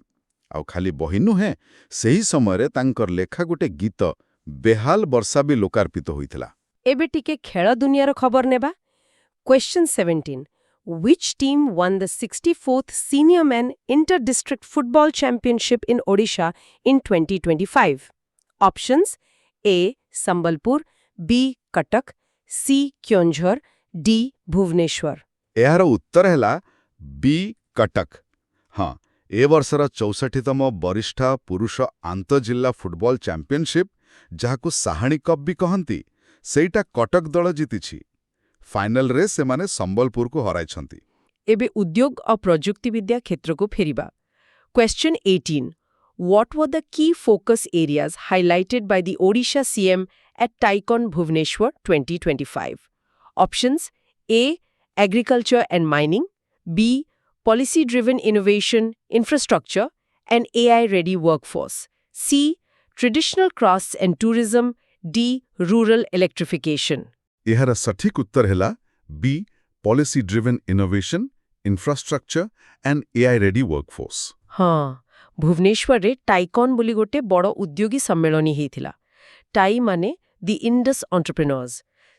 ଆଉ ଖାଲି ବହି ନୁହେଁ, ସେହି ସମୟରେ ତାଙ୍କର ଲେଖା ଗୋଟେ ଗୀତ ବେହାଲ ବର୍ଷା ବି ଲୋକାର୍ପିତ ହୋଇଥିଲା। ଏବେ ଟିକେ ଖେଳ ଦୁନିଆର ଖବର ନେବା। Question 17. Which team won the 64th Senior Men Inter-District Football Championship in Odisha in 2025? Options: A. Sambalpur, B. Cuttack, C. Keonjhar, D. Bhubaneswar। ଏହାର ଉତ୍ତର ହେଲା ବି କଟକ। ହଁ, ଏ ବର୍ଷର 64ତମ ବରିଷ୍ଠ ପୁରୁଷ ଆନ୍ତଃଜିଲ୍ଲା ଫୁଟବଲ ଚାମ୍ପିୟନଶିପ୍, ଯାହାକୁ ସାହାଣୀ କପ୍ ବି କହନ୍ତି, ସେଇଟା କଟକ ଦଳ ଜିତିଛି। ଫାଇନାଲରେ ସେମାନେ ସମ୍ବଲପୁରକୁ ହରାଇଛନ୍ତି। ଏବେ ଉଦ୍ୟୋଗ ଆଉ ପ୍ରଯୁକ୍ତିବିଦ୍ୟା କ୍ଷେତ୍ରକୁ ଫେରିବା। Question 18. What were the key focus areas highlighted by the Odisha CM at TICON Bhubaneswar 2025? Options: A. Agriculture and mining, B. Policy-driven innovation, infrastructure, and AI-ready workforce, C. Traditional crafts and tourism, D. Rural electrification। ଏହାର ସଠିକ୍ ଉତ୍ତର ହେଲା B policy driven innovation, infrastructure and AI ready workforce. ହଁ, ଭୁବନେଶ୍ୱରରେ ଟାଇକନ୍ ବୋଲି ଗୋଟେ ବଡ଼ ଉଦ୍ୟୋଗୀ ସମ୍ମିଳନୀ ହେଇଥିଲା। ଟାଇ ମାନେ ଦି ଇଣ୍ଡସ୍ ଏଣ୍ଟରପ୍ରେନର୍ସ।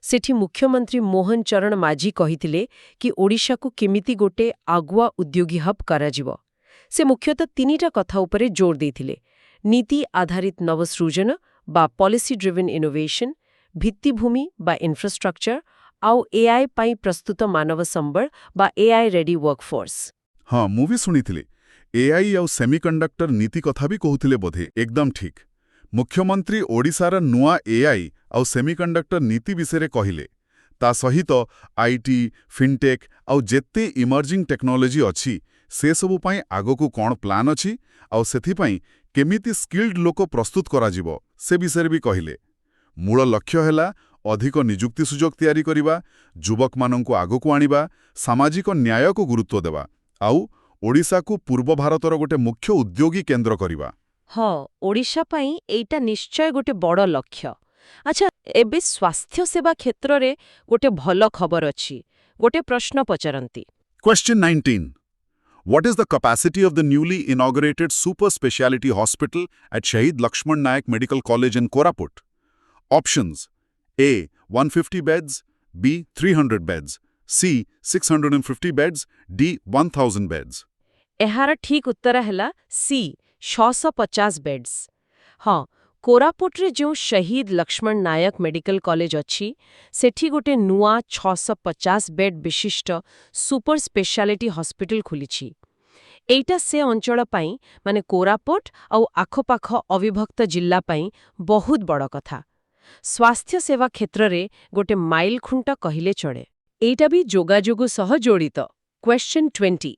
ସେଠି ମୁଖ୍ୟମନ୍ତ୍ରୀ ମୋହନ ଚରଣ ମାଝୀ କହିଥିଲେ କି ଓଡ଼ିଶାକୁ କେମିତି ଗୋଟେ ଆଗୁଆ ଉଦ୍ୟୋଗୀ ହବ୍ କରାଯିବ। ସେ ମୁଖ୍ୟତଃ 3ଟା କଥା ଉପରେ ଜୋର ଦେଇଥିଲେ: ନୀତି ଆଧାରିତ ନବସୃଜନ ବା ପଲିସି ଡ୍ରିଭେନ୍ ଇନୋଭେସନ୍, ଭିତ୍ତିଭୂମି ବା ଇନଫ୍ରାଷ୍ଟ୍ରକ୍ଚର, ଆଉ AI ପାଇଁ ପ୍ରସ୍ତୁତ ମାନବ ସମ୍ବଳ ବା AI ରେଡି ୱାର୍କଫୋର୍ସ। ହଁ, ମୁଁ ବି ଶୁଣିଥିଲି। AI ଆଉ ସେମିକଣ୍ଡକ୍ଟର ନୀତି କଥା ବି କହୁଥିଲେ ବୋଧେ। ଏକଦମ ଠିକ୍। ମୁଖ୍ୟମନ୍ତ୍ରୀ ଓଡ଼ିଶାର ନୂଆ AI ଆଉ ସେମିକଣ୍ଡକ୍ଟର ନୀତି ବିଷୟରେ କହିଲେ। ତା ସହିତ IT, ଫିନ୍ଟେକ୍ ଆଉ ଯେତେ ଇମର୍ଜିଂ ଟେକ୍ନୋଲୋଜି ଅଛି, ସେସବୁ ପାଇଁ ଆଗକୁ କ'ଣ ପ୍ଲାନ୍ ଅଛି, ଆଉ ସେଥିପାଇଁ କେମିତି ସ୍କିଲ୍ଡ ଲୋକ ପ୍ରସ୍ତୁତ କରାଯିବ, ସେ ବିଷୟରେ ବି କହିଲେ। ମୂଳ ଲକ୍ଷ୍ୟ ହେଲା ଅଧିକ ନିଯୁକ୍ତି ସୁଯୋଗ ତିଆରି କରିବା, ଯୁବକମାନଙ୍କୁ ଆଗକୁ ଆଣିବା, ସାମାଜିକ ନ୍ୟାୟକୁ ଗୁରୁତ୍ୱ ଦେବା, ଆଉ ଓଡ଼ିଶାକୁ ପୂର୍ବ ଭାରତର ଗୋଟେ ମୁଖ୍ୟ ଉଦ୍ୟୋଗୀ କେନ୍ଦ୍ର କରିବା। ହଁ, ଓଡ଼ିଶା ପାଇଁ ଏଇଟା ନିଶ୍ଚୟ ଗୋଟେ ବଡ଼ ଲକ୍ଷ୍ୟ। ଆଚ୍ଛା, ଏବେ ସ୍ୱାସ୍ଥ୍ୟସେବା କ୍ଷେତ୍ରରେ ଗୋଟେ ଭଲ ଖବର ଅଛି। ଗୋଟେ ପ୍ରଶ୍ନ ପଚାରନ୍ତି। Question 19. What is the capacity of the newly inaugurated super speciality hospital at Shahid Lakshman Nayak Medical College in Koraput? Options: A. 150 beds, B. 300 beds, C. 650 beds, D. 1000 beds। ଏହାର ଠିକ୍ ଉତ୍ତର ହେଲା ସି, 650 ବେଡ୍ସ। ହଁ, କୋରାପୁଟରେ ଯେଉଁ ଶହୀଦ ଲକ୍ଷ୍ମଣ ନାୟକ ମେଡିକାଲ କଲେଜ ଅଛି, ସେଠି ଗୋଟେ ନୂଆ 650 ବେଡ୍ ବିଶିଷ୍ଟ ସୁପର ସ୍ପେଶାଲିଟି ହସ୍ପିଟାଲ ଖୋଲିଛି। ଏଇଟା ସେ ଅଞ୍ଚଳ ପାଇଁ, ମାନେ କୋରାପୁଟ ଆଉ ଆଖପାଖ ଅବିଭକ୍ତ ଜିଲ୍ଲା ପାଇଁ ବହୁତ ବଡ଼ କଥା। ସ୍ୱାସ୍ଥ୍ୟସେବା କ୍ଷେତ୍ରରେ ଗୋଟେ ମାଇଲଖୁଣ୍ଟ କହିଲେ ଚଳେ। ଏଇଟା ବି ଯୋଗାଯୋଗ ସହ ଜଡ଼ିତ। Question 20.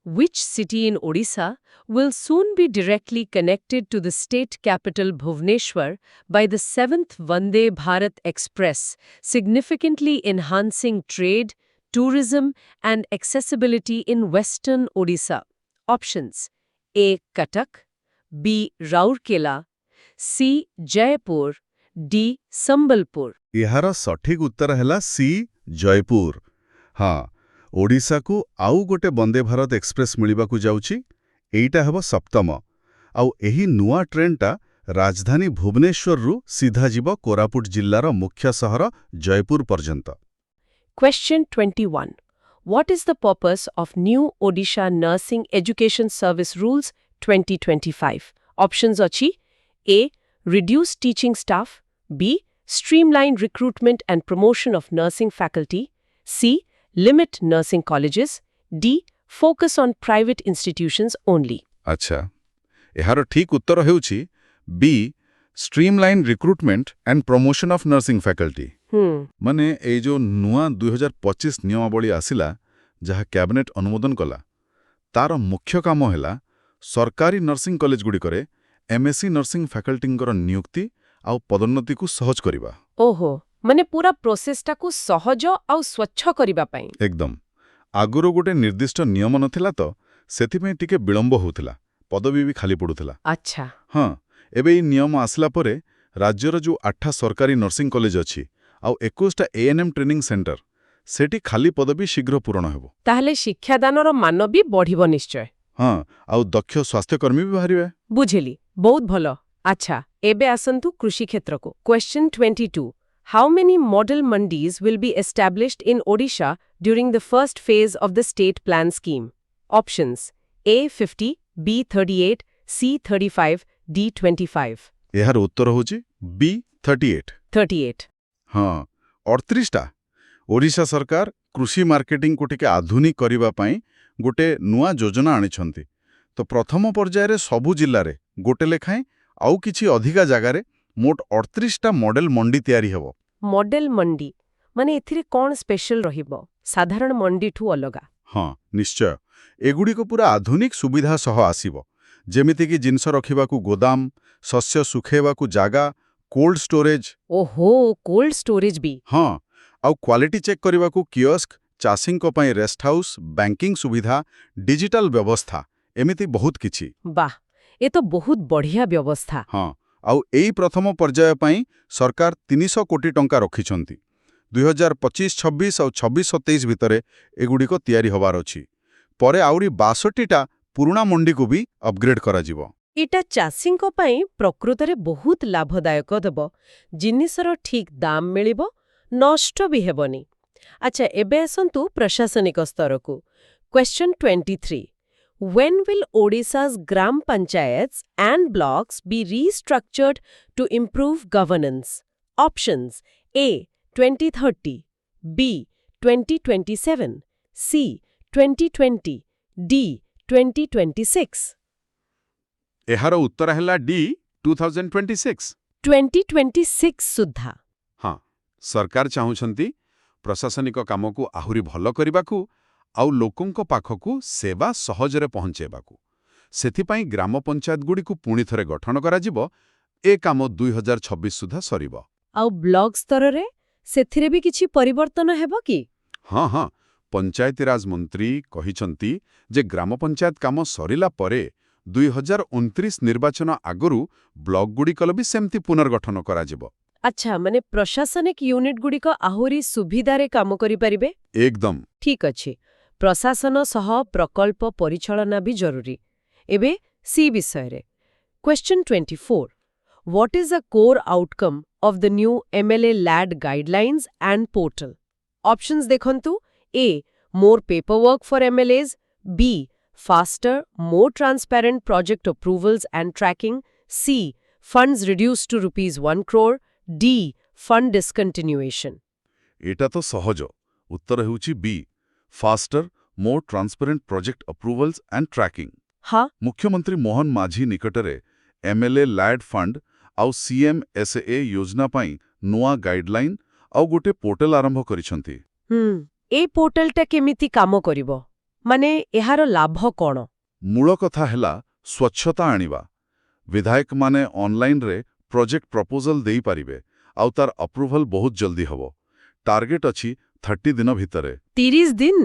Which city in Odisha will soon be directly connected to the state capital Bhubaneswar by the 7th Vande Bharat Express, significantly enhancing trade, tourism, and accessibility in western Odisha? Options: A. Cuttack, B. Rourkela C. Jaipur D. Sambalpur ଏହାର ସଠିକ ଉତ୍ତର ହେଲା ସି ଜୟପୁର। ହଁ, ଓଡ଼ିଶାକୁ ଆଉ ଗୋଟେ ବନ୍ଦେ ଭାରତ ଏକ୍ସପ୍ରେସ୍ ମିଳିବାକୁ ଯାଉଛି। ଏଇଟା ହେବ ସପ୍ତମ। ଆଉ ଏହି ନୂଆ ଟ୍ରେନ୍ଟା ରାଜଧାନୀ ଭୁବନେଶ୍ୱରରୁ ସିଧା ଯିବ କୋରାପୁଟ ଜିଲ୍ଲାର ମୁଖ୍ୟ ସହର ଜୟପୁର ପର୍ଯ୍ୟନ୍ତ। Question 21. What is the purpose of new Odisha Nursing Education Service Rules 2025? Options achi A. Reduce teaching staff B. Streamline recruitment and promotion of nursing faculty C. Limit nursing colleges D. Focus on private institutions only. ଆଚ୍ଛା, ଏହାର ଠିକ ଉତ୍ତର ହେଉଛି B streamline recruitment and promotion of nursing faculty. ମାନେ ଏଇ ଯୋଉ ନୂଆ 2025 ନିୟମାବଳୀ ଆସିଲା, ଯାହା କ୍ୟାବିନେଟ୍ ଅନୁମୋଦନ କଲା, ତାର ମୁଖ୍ୟ କାମ ହେଲା ସରକାରୀ ନର୍ସିଂ କଲେଜଗୁଡ଼ିକରେ ଏମ୍ଏସ୍ସି ନର୍ସିଂ ଫ୍ୟାକଲ୍ଟିଙ୍କର ନିଯୁକ୍ତି ଆଉ ପଦୋନ୍ନତିକୁ ସହଜ କରିବା। ଓହୋ, ମାନେ ପୁରା ପ୍ରୋସେସଟାକୁ ସହଜ ଆଉ ସ୍ୱଚ୍ଛ କରିବା ପାଇଁ। ଏକଦମ। ଆଗରୁ ଗୋଟେ ନିର୍ଦ୍ଦିଷ୍ଟ ନିୟମ ନଥିଲା ତ, ସେଥିପାଇଁ ଟିକେ ବିଳମ୍ବ ହେଉଥିଲା, ପଦବୀ ବି ଖାଲି ପଡ଼ୁଥିଲା। ଆଚ୍ଛା। ହଁ, ଏବେ ଏଇ ନିୟମ ଆସିଲା ପରେ ରାଜ୍ୟର ଯୋଉ 8ଟା ସରକାରୀ ନର୍ସିଂ କଲେଜ ଅଛି ଆଉ 21ଟା ଏଏନ୍ଏମ୍ ଟ୍ରେନିଂ ସେଣ୍ଟର, ସେଠି ଖାଲି ପଦବୀ ଶୀଘ୍ର ପୂରଣ ହେବ। ତାହେଲେ ଶିକ୍ଷାଦାନର ମାନ ବି ବଢ଼ିବ ନିଶ୍ଚୟ। ହଁ, ଆଉ ଦକ୍ଷ ସ୍ୱାସ୍ଥ୍ୟକର୍ମୀ ବି ବାହାରିବେ। ବୁଝିଲି, ବହୁତ ଭଲ। ଆଚ୍ଛା, ଏବେ ଆସନ୍ତୁ କୃଷି କ୍ଷେତ୍ରକୁ। Question 22. How many model mandis will be established in Odisha during the first phase of the state plan scheme? Options A. 50 B. 38 C. 35 D. 25. ଏହାର ଉତ୍ତର ହେଉଛି ବି 38। 38. ହଁ, 38ଟା। ଓଡ଼ିଶା ସରକାର କୃଷି ମାର୍କେଟିଂକୁ ଟିକେ ଆଧୁନିକ କରିବା ପାଇଁ ଗୋଟେ ନୂଆ ଯୋଜନା ଆଣିଛନ୍ତି। ତ ପ୍ରଥମ ପର୍ଯ୍ୟାୟରେ ସବୁ ଜିଲ୍ଲାରେ ଗୋଟେ ଲେଖାଏଁ ଆଉ କିଛି ଅଧିକା ଜାଗାରେ ମୋଟ 38ଟା ମଡେଲ ମଣ୍ଡି ତିଆରି ହେବ। ମଡେଲ ମଣ୍ଡି ମାନେ ଏଥିରେ କ'ଣ ସ୍ପେଶାଲ ରହିବ ସାଧାରଣ ମଣ୍ଡିଠୁ ଅଲଗା? ହଁ, ନିଶ୍ଚୟ। ଏଗୁଡ଼ିକ ପୁରା ଆଧୁନିକ ସୁବିଧା ସହ ଆସିବ, ଯେମିତିକି ଜିନିଷ ରଖିବାକୁ ଗୋଦାମ, ଶସ୍ୟ ଶୁଖେଇବାକୁ ଜାଗା, କୋଲ୍ଡ ଷ୍ଟୋରେଜ। ଓହୋ, କୋଲ୍ଡ ଷ୍ଟୋରେଜ ବି। ହଁ, ଆଉ କ୍ୱାଲିଟି ଚେକ୍ କରିବାକୁ କିଅସ୍କ, ଚାଷୀଙ୍କ ପାଇଁ ରେଷ୍ଟ ହାଉସ୍, ବ୍ୟାଙ୍କିଂ ସୁବିଧା, ଡିଜିଟାଲ ବ୍ୟବସ୍ଥା, ଏମିତି ବହୁତ କିଛି। ବାଃ, ଏ ତ ବହୁତ ବଢ଼ିଆ ବ୍ୟବସ୍ଥା। ହଁ, ଆଉ ଏଇ ପ୍ରଥମ ପର୍ଯ୍ୟାୟ ପାଇଁ ସରକାର 300 କୋଟି ଟଙ୍କା ରଖିଛନ୍ତି। 2025-26 ଆଉ 26-27 ଭିତରେ ଏଗୁଡ଼ିକ ତିଆରି ହେବାର ଅଛି। ପରେ ଆହୁରି 62ଟା ପୁରୁଣା ମଣ୍ଡିକୁ ବି ଅପଗ୍ରେଡ୍ କରାଯିବ। ଏଇଟା ଚାଷୀଙ୍କ ପାଇଁ ପ୍ରକୃତରେ ବହୁତ ଲାଭଦାୟକ ଦେବ। ଜିନିଷର ଠିକ୍ ଦାମ ମିଳିବ, ନଷ୍ଟ ବି ହେବନି। ଆଚ୍ଛା, ଏବେ ଆସନ୍ତୁ ପ୍ରଶାସନିକ ସ୍ତରକୁ। Question 23. When will Odisha's Gram Panchayats and blocks be restructured to improve governance? Options A. 2030 B. 2027 C. 2020 D. 2026. ଏହାର ଉତ୍ତର ହେଲା ଡି 2026। 2026 ସୁଦ୍ଧା। ହଁ, ସରକାର ଚାହୁଁଛନ୍ତି ପ୍ରଶାସନିକ କାମକୁ ଆହୁରି ଭଲ କରିବାକୁ ଆଉ ଲୋକଙ୍କ ପାଖକୁ ସେବା ସହଜରେ ପହଞ୍ଚାଇବାକୁ। ସେଥିପାଇଁ ଗ୍ରାମ ପଞ୍ଚାୟତଗୁଡ଼ିକୁ ପୁଣି ଥରେ ଗଠନ କରାଯିବ। ଏ କାମ 2026 ସୁଦ୍ଧା ସରିବ। ଆଉ ବ୍ଲକ ସ୍ତରରେ ସେଥିରେ ବି କିଛି ପରିବର୍ତ୍ତନ ହେବ କି? ହଁ, ପଞ୍ଚାୟତିରାଜ ମନ୍ତ୍ରୀ କହିଛନ୍ତି ଯେ ଗ୍ରାମ ପଞ୍ଚାୟତ କାମ ସରିଲା ପରେ 2029 ନିର୍ବାଚନ ଆଗରୁ ବ୍ଲକଗୁଡ଼ିକର ବି ସେମିତି ପୁନର୍ଗଠନ କରାଯିବ। ଆଚ୍ଛା, ମାନେ ପ୍ରଶାସନିକ ୟୁନିଟ୍ଗୁଡ଼ିକ ଆହୁରି ସୁବିଧାରେ କାମ କରିପାରିବେ? ଏକଦମ। ଠିକ୍ ଅଛି। ପ୍ରଶାସନ ସହ ପ୍ରକଳ୍ପ ପରିଚାଳନା ବି ଜରୁରୀ। ଏବେ ସି ବିଷୟରେ। Question 24. What is the core outcome of the new MLA LAD guidelines and portal? Options ଦେଖନ୍ତୁ। A. More paperwork for MLAs B. Faster, more transparent project approvals and tracking C. Funds reduced to ₹1 crore D. Fund discontinuation. ଏଟା ତ ସହଜ। ଉତ୍ତର ହେଉଛି B faster, more transparent project approvals and tracking. ହଁ, ମୁଖ୍ୟମନ୍ତ୍ରୀ ମୋହନ ମାଝୀ ନିକଟରେ MLA LAD ଫଣ୍ଡ ଆଉ CMSA ଯୋଜନା ପାଇଁ ନୂଆ ଗାଇଡଲାଇନ୍ ଆଉ ଗୋଟେ ପୋର୍ଟାଲ ଆରମ୍ଭ କରିଛନ୍ତି। ଏ ପୋର୍ଟାଲଟା କେମିତି କାମ କରିବ? ମାନେ ଏହାର ଲାଭ କ'ଣ? ମୂଳ କଥା ହେଲା ସ୍ୱଚ୍ଛତା ଆଣିବା। ବିଧାୟକମାନେ ଅନଲାଇନରେ ପ୍ରୋଜେକ୍ଟ ପ୍ରପୋଜାଲ ଦେଇପାରିବେ ଆଉ ତାର ଆପ୍ରୁଭାଲ ବହୁତ ଜଲ୍ଦି ହେବ। ଟାର୍ଗେଟ ଅଛି 30 ଦିନ ଭିତରେ। 30 ଦିନ?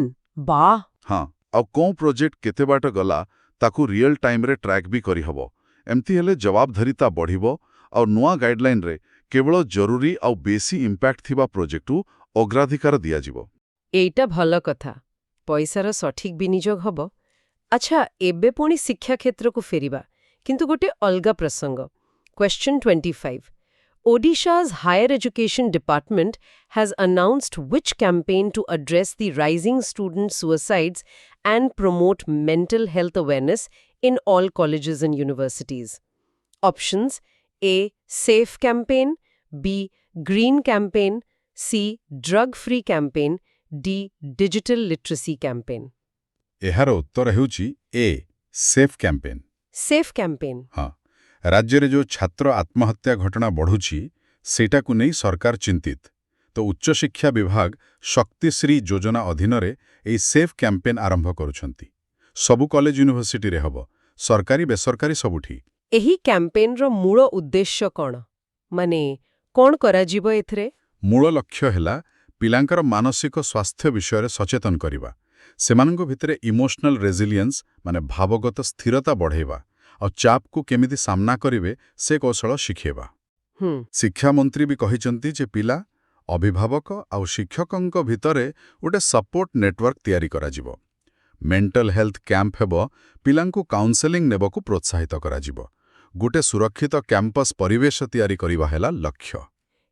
ବାଃ! ହଁ, ଆଉ କୋଉ ପ୍ରୋଜେକ୍ଟ କେତେ ବାଟ ଗଲା ତାକୁ ରିଅଲ ଟାଇମରେ ଟ୍ରାକ୍ ବି କରିହେବ। एमती हेले जवाबधारिता बढ़िबो और नुआ गाइडलाइन रे केवल जरूरी और बेसी इंपैक्ट थिबा प्रोजेक्टू अग्राधिकार दिया जिवो। एइटा भल कथा पैसार सठिक विनियोग हब। अच्छा एबे पुणी शिक्षा क्षेत्र को फेरिबा किंतु गोटे अलगा प्रसंग। Question 25 Odisha's Higher Education Department has announced which campaign to address the rising student suicides and promote mental health awareness in all colleges and universities. Options A. Safe Campaign, B. Green Campaign, C. Drug-Free Campaign, D. Digital Literacy Campaign. एहार उत्तर हेउची A safe campaign. Safe Campaign. हाँ, राज्य रे जो छात्र आत्महत्या घटना बढ़ुची सेटा को नहीं सरकार चिंतित, तो उच्च शिक्षा विभाग शक्तिश्री योजना अधीन रे एई सेफ कैंपेन आरंभ करुछंती। सबु कॉलेज यूनिवर्सिटी रे हबो, सरकारी बेसरकारी सबुठी। एही कैंपेन रो मूल उद्देश्य कोन माने कोन करा जीवो एथरे? मूल लक्ष्य हेला पिलांकर मानसिक स्वास्थ्य विषय सचेतन करिबा, सेमानंक भितरे इमोशनल रेजिलियंस माने भावगत स्थिरता बढ़ेबा और चाप को केमिति सामना करिवे से कौशल शिखेबा। शिक्षा मंत्री भी कहिचंती जे पिला अभिभावक और शिक्षकंक भितरे उटे सपोर्ट नेटवर्क तैयारी करा जिवो। मेंटल हेल्थ कैंप हेबो, पिलांकु काउंसेलिंग नेबकु प्रोत्साहित करा जिवो। गोटे सुरक्षित कैंपस परिवेश तैयारी करिबा हेला लक्ष्य।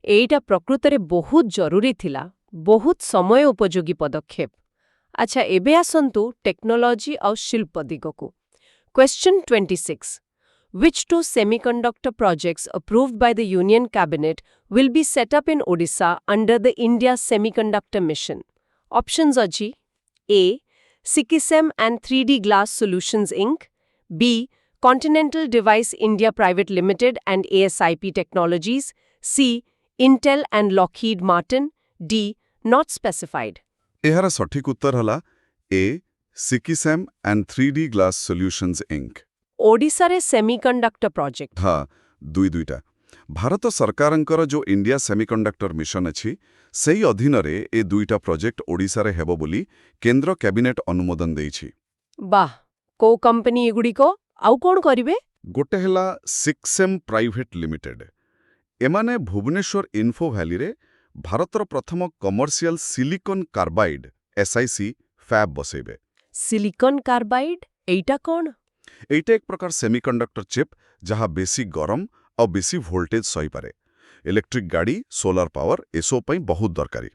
एइटा प्रकृतरे बहुत जरूरी थिला, बहुत समय उपयोगी पदक्षेप। अच्छा एबे आसंतु टेक्नोलॉजी और शिल्प दिगकु। Question 26. Which two semiconductor projects approved by the Union Cabinet will be set up in Odisha under the India Semiconductor Mission? Options are G. A. Sikisem and 3D Glass Solutions Inc. B. Continental Device India Private Limited and ASIP Technologies. C. Intel and Lockheed Martin. D. Not specified. एहार सठिक उत्तर हला A SiCSem and 3D glass solutions inc. Odisha रे सेमीकंडक्टर प्रोजेक्ट। हाँ, दुईटा भारत सरकारंकर जो इंडिया सेमिकंडक्टर मिशन अछि सेही अधीन रे ए दुईटा प्रोजेक्ट ओडिशा रे हेबो बोली केंद्र कैबिनेट अनुमोदन देइछि। वाह, को कंपनी एगुडी को आउ कोन करिवे? गोटे हेला सिक्सेम प्राइवेट लिमिटेड। एमाने भुवनेश्वर इन्फो वैली रे भारतर प्रथम commercial silicon carbide SiC fab बसेबे। सिलिकॉन कार्बाइड एइटा कोन? एइटा एक प्रकार सेमिकंडक्टर चिप जहाँ बेसी गरम और बेसी वोल्टेज सही पारे। इलेक्ट्रिक गाड़ी, सोलार पावर एसो पई बहुत दरकारी।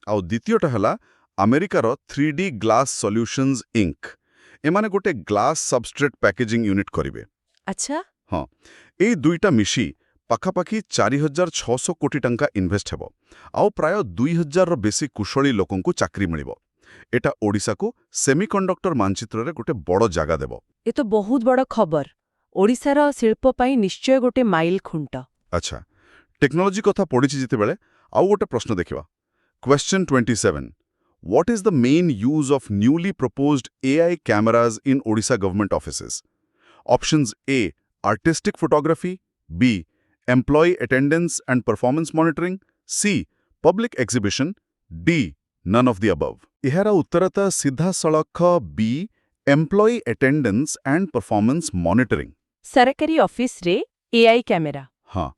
आउ द्वितीयटा हला अमेरिकार 3D ग्लास सॉल्यूशंस इंक। एमाने गोटे ग्लास सबस्ट्रेट पैकेजिंग यूनिट करिवे। अच्छा। हाँ, ए दुईटा मिशी पाखापाखि 4600 कोटी टंका इन्वेस्ट हेबो आउ प्राय 2000 रो बेसी कुशली लोकंकु चाकरी मिलिबो। एटा ओडिशा को सेमिकंडक्टर मानचित्र रे गोटे बड़ जागा देबो। ए तो बहुत बड़ खबर। ओडिशार शिल्प पई निश्चय गोटे माइल खुंट। अच्छा, टेक्नोलॉजी कथा पढिछि जिते बेले आउ गोटे प्रश्न देखिबा। Question 27 What is the main use of newly proposed AI cameras in Odisha government offices? Options A. Artistic photography. B. Employee attendance and performance monitoring. C. Public exhibition. D. None of the above. इहारा उत्तरता सीधा सड़क B. Employee attendance and performance monitoring. सरकारी ऑफिस रे एआई कैमेरा। हाँ,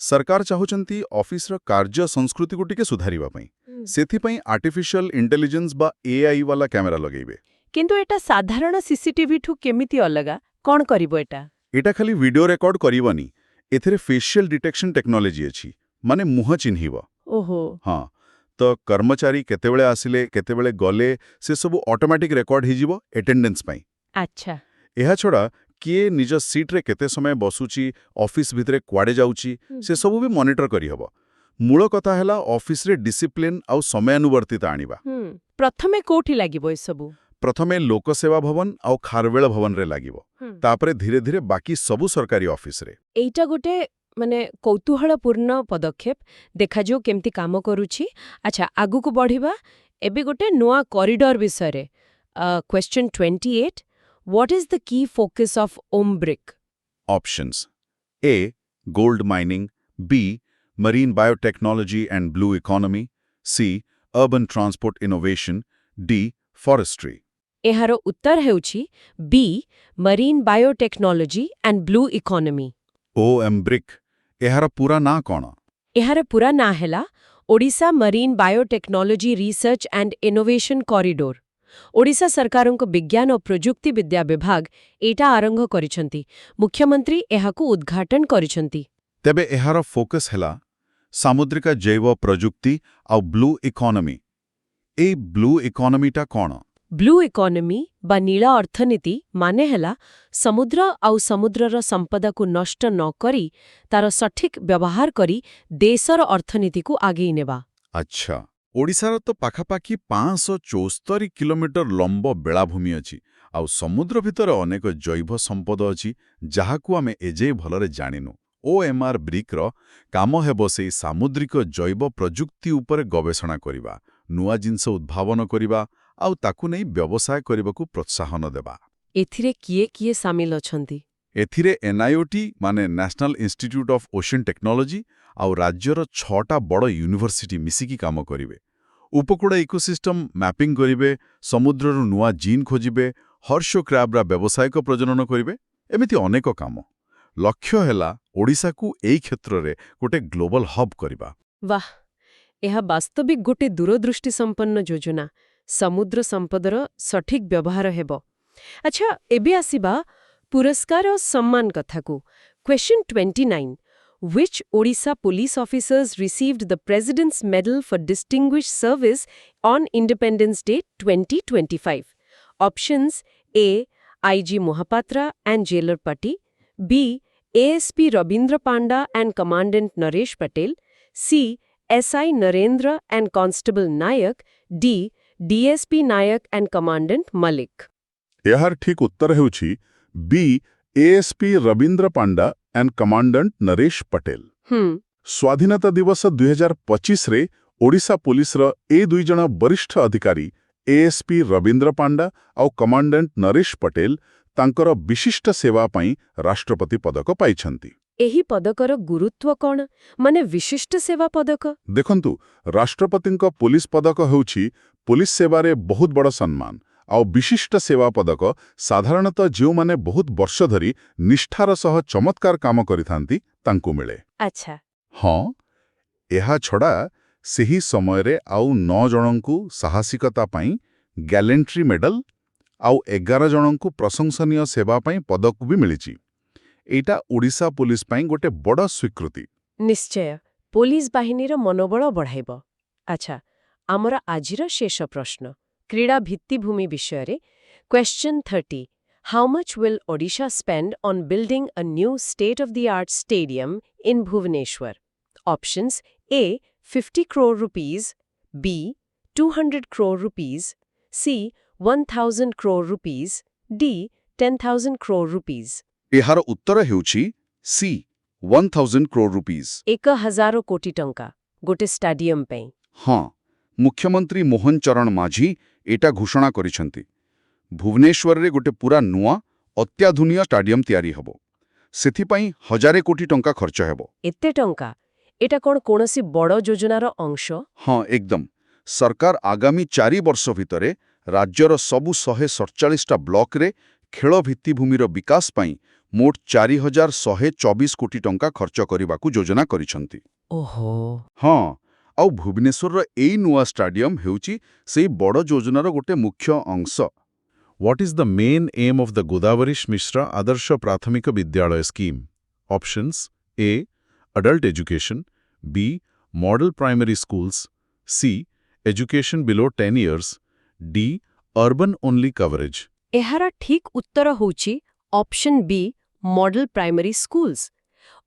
सरकार चाहुचंती ऑफिस रो कार्य संस्कृति को टिके सुधारिबा पई सेथि पई आर्टिफिशियल इंटेलिजेंस बा एआई वाला कैमेरा लगेइबे। किंतु एटा साधारण सीसीटीवी ठु केमिति अलगा कोन करिवो एटा? एटा खाली वीडियो रिकॉर्ड करिवनी, एथिरे फेशियल डिटेक्शन टेक्नोलॉजी अछि, माने मुह चिन्हिबो। ओहो। हाँ, तो कर्मचारी केतेबेले आसिले केतेबेले गले से सब ऑटोमेटिक रिकॉर्ड हिजिबो अटेंडेंस पई। अच्छा। एहा छोड़ा किए निज सीट रे केते समय बसुची, ऑफिस भितरे क्वाडे जाउची से सब भी मॉनिटर करी हबो। मूल कथा हैला ऑफिस रे डिसिप्लिन आउ समयानुवर्तिता आनिबा। प्रथमे कोठी लागिबो ए सबु? प्रथमे लोक सेवा भवन आउ खारवेल भवन रे लागिबो, तापरे धीरे धीरे बाकी सबु सरकारी ऑफिस रे। एइटा गोटे माने कौतूहलपूर्ण पदक्षेप, देखा जो केमती काम करूची। अच्छा, आगु को बढ़िबा। एबे गोटे नुआ कॉरिडोर विषय रे। Question 28 What is the key focus of OMBRIC? Options A. Gold mining. B. Marine biotechnology and blue economy. C. Urban transport innovation. D. Forestry. ଏହାର ଉତ୍ତର ହେଉଛି B marine biotechnology and blue economy. OMBRIC ଏହାର ପୂରା ନାଁ କ'ଣ? ଏହାର ପୂରା ନାଁ ହେଲା Odisha marine biotechnology research and innovation corridor. Odisha ସରକାରଙ୍କ ବିଜ୍ଞାନ ଓ ପ୍ରଯୁକ୍ତି ବିଦ୍ୟା ବିଭାଗ ଏଇଟା ଆରମ୍ଭ କରିଛନ୍ତି। ମୁଖ୍ୟମନ୍ତ୍ରୀ ଏହାକୁ ଉଦ୍ଘାଟନ କରିଛନ୍ତି। ତେବେ ଏହାର ଫୋକସ୍ ହେଲା ସାମୁଦ୍ରିକ ଜୈବ ପ୍ରଯୁକ୍ତି ଆଉ ବ୍ଲୁ ଇକୋନୋମି। ଏଇ ବ୍ଲୁ ଇକୋନୋମିଟା କ'ଣ? ବ୍ଲୁ ଇକୋନୋମି ବା ନୀଳ ଅର୍ଥନୀତି ମାନେ ହେଲା ସମୁଦ୍ର ଆଉ ସମୁଦ୍ରର ସମ୍ପଦାକୁ ନଷ୍ଟ ନ କରି ତାର ସଠିକ ବ୍ୟବହାର କରି ଦେଶର ଅର୍ଥନୀତିକୁ ଆଗେଇ ନେବା। ଆଚ୍ଛା, ଓଡ଼ିଶାର ତ ପାଖାପାଖି 574 କିଲୋମିଟର ଲମ୍ବ ବେଳାଭୂମି ଅଛି ଆଉ ସମୁଦ୍ର ଭିତରେ ଅନେକ ଜୈବ ସମ୍ପଦ ଅଛି ଯାହାକୁ ଆମେ ଏଯାଏ ଭଲରେ ଜାଣିନୁ। OMBRICର କାମ ହେବ ସେଇ ସାମୁଦ୍ରିକ ଜୈବ ପ୍ରଯୁକ୍ତି ଉପରେ ଗବେଷଣା କରିବା, ନୂଆ ଜିନିଷ ଉଦ୍ଭାବନ କରିବା ଆଉ ତାକୁ ନେଇ ବ୍ୟବସାୟ କରିବାକୁ ପ୍ରୋତ୍ସାହନ ଦେବା। ଏଥିରେ କିଏ କିଏ ସାମିଲ ଅଛନ୍ତି? ଏଥିରେ NIOT ମାନେ national institute of ocean technology ଆଉ ରାଜ୍ୟର 6ଟା ବଡ଼ ୟୁନିଭର୍ସିଟି ମିଶିକି କାମ କରିବେ। ଉପକୂଳ ଇକୋସିଷ୍ଟମ୍ ମ୍ୟାପିଂ କରିବେ, ସମୁଦ୍ରରୁ ନୂଆ ଜିନ୍ ଖୋଜିବେ, ହର୍ଷ କ୍ରାବ୍ର ବ୍ୟବସାୟିକ ପ୍ରଜନନ କରିବେ, ଏମିତି ଅନେକ କାମ। ଲକ୍ଷ୍ୟ ହେଲା ଓଡ଼ିଶାକୁ ଏଇ କ୍ଷେତ୍ରରେ ଗୋଟେ ଗ୍ଲୋବାଲ ହବ୍ କରିବା। ବାଃ, ଏହା ବାସ୍ତବିକ ଗୋଟେ ଦୂରଦୃଷ୍ଟି ସମ୍ପନ୍ନ ଯୋଜନା। ସମୁଦ୍ର ସମ୍ପଦର ସଠିକ ବ୍ୟବହାର ହେବ। ଆଚ୍ଛା, ଏବେ ଆସିବା ପୁରସ୍କାର ଓ ସମ୍ମାନ କଥାକୁ। Question 29. Which Odisha police officers received the President's Medal for Distinguished Service on Independence Day 2025? Options A. IG Mohapatra and Jailer Patti, B. ASP Rabindra Panda and Commandant Naresh Patel, C. SI Narendra and Constable Nayak, D. DSP Nayak and Commandant Malik. ଏହାର ଠିକ୍ ଉତ୍ତର ହେଉଛି B. ASP Rabindra Panda and commandant Naresh Patel. ସ୍ୱାଧୀନତା ଦିବସ 2025ରେ ଓଡ଼ିଶା ପୁଲିସର ଏ ଦୁଇଜଣ ବରିଷ୍ଠ ଅଧିକାରୀ ASP ରବୀନ୍ଦ୍ର ପାଣ୍ଡା ଆଉ କମାଣ୍ଡାଣ୍ଟ ନରେଶ ପଟେଲ ତାଙ୍କର ବିଶିଷ୍ଟ ସେବା ପାଇଁ ରାଷ୍ଟ୍ରପତି ପଦକ ପାଇଛନ୍ତି। ଏହି ପଦକର ଗୁରୁତ୍ୱ କ'ଣ? ମାନେ ବିଶିଷ୍ଟ ସେବା ପଦକ? ଦେଖନ୍ତୁ, ରାଷ୍ଟ୍ରପତିଙ୍କ ପୁଲିସ ପଦକ ହେଉଛି ପୁଲିସ ସେବାରେ ବହୁତ ବଡ଼ ସମ୍ମାନ ଆଉ ବିଶିଷ୍ଟ ସେବା ପଦକ ସାଧାରଣତଃ ଯେଉଁମାନେ ବହୁତ ବର୍ଷ ଧରି ନିଷ୍ଠାର ସହ ଚମତ୍କାର କାମ କରିଥାନ୍ତି ତାଙ୍କୁ ମିଳେ। ଆଚ୍ଛା। ହଁ, ଏହା ଛଡ଼ା ସେହି ସମୟରେ ଆଉ 9 ଜଣଙ୍କୁ ସାହସିକତା ପାଇଁ ଗ୍ୟାଲେଣ୍ଟ୍ରି ମେଡାଲ ଆଉ 11 ଜଣଙ୍କୁ ପ୍ରଶଂସନୀୟ ସେବା ପାଇଁ ପଦକ ବି ମିଳିଛି। ଏଇଟା ଓଡ଼ିଶା ପୁଲିସ ପାଇଁ ଗୋଟେ ବଡ଼ ସ୍ୱୀକୃତି। ନିଶ୍ଚୟ, ପୋଲିସ ବାହିନୀର ମନୋବଳ ବଢ଼ାଇବ। ଆଚ୍ଛା, ଆମର ଆଜିର ଶେଷ ପ୍ରଶ୍ନ କ୍ରୀଡ଼ା ଭିତ୍ତିଭୂମି ବିଷୟରେ। Question 30. How much will Odisha spend on building a new state-of-the-art stadium in Bhubaneswar? Options A. 50 crore rupees, B. 200 crore rupees, C. 1000 crore rupees, D. 10,000 crore rupees. ଏହାର ଉତ୍ତର ହେଉଛି C. 1000 crore rupees। 1000 କୋଟି ଟଙ୍କା ଗୋଟେ ଷ୍ଟାଡିୟମ ପାଇଁ। ହଁ, ମୁଖ୍ୟମନ୍ତ୍ରୀ ମୋହନ ଚରଣ ମାଝୀ ଏଇଟା ଘୋଷଣା କରିଛନ୍ତି। ଭୁବନେଶ୍ୱରରେ ଗୋଟେ ପୁରା ନୂଆ ଅତ୍ୟାଧୁନିକ ଷ୍ଟାଡିୟମ ତିଆରି ହେବ। ସେଥିପାଇଁ 1000 କୋଟି ଟଙ୍କା ଖର୍ଚ୍ଚ ହେବ। ଏତେ ଟଙ୍କା? ଏଟା କ'ଣ କୌଣସି ବଡ଼ ଯୋଜନାର ଅଂଶ? ହଁ, ଏକଦମ। ସରକାର ଆଗାମୀ 4 ବର୍ଷ ଭିତରେ ରାଜ୍ୟର ସବୁ 147ଟା ବ୍ଲକରେ ଖେଳ ଭିତ୍ତିଭୂମିର ବିକାଶ ପାଇଁ ମୋଟ 4124 କୋଟି ଟଙ୍କା ଖର୍ଚ୍ଚ କରିବାକୁ ଯୋଜନା କରିଛନ୍ତି। ଓହୋ। ହଁ, ଆଉ ଭୁବନେଶ୍ୱରର ଏଇ ନୂଆ ଷ୍ଟାଡିୟମ ହେଉଛି ସେଇ ବଡ଼ ଯୋଜନାର ଗୋଟେ ମୁଖ୍ୟ ଅଂଶ। What is the main aim of the Godavarish Mishra Adarsha Prathamika Vidyalaya scheme? Options A. Adult education, B. Model primary schools, C. Education below 10 years, D. Urban only coverage. ଏହାର ଠିକ୍ ଉତ୍ତର ହେଉଛି option B model primary schools.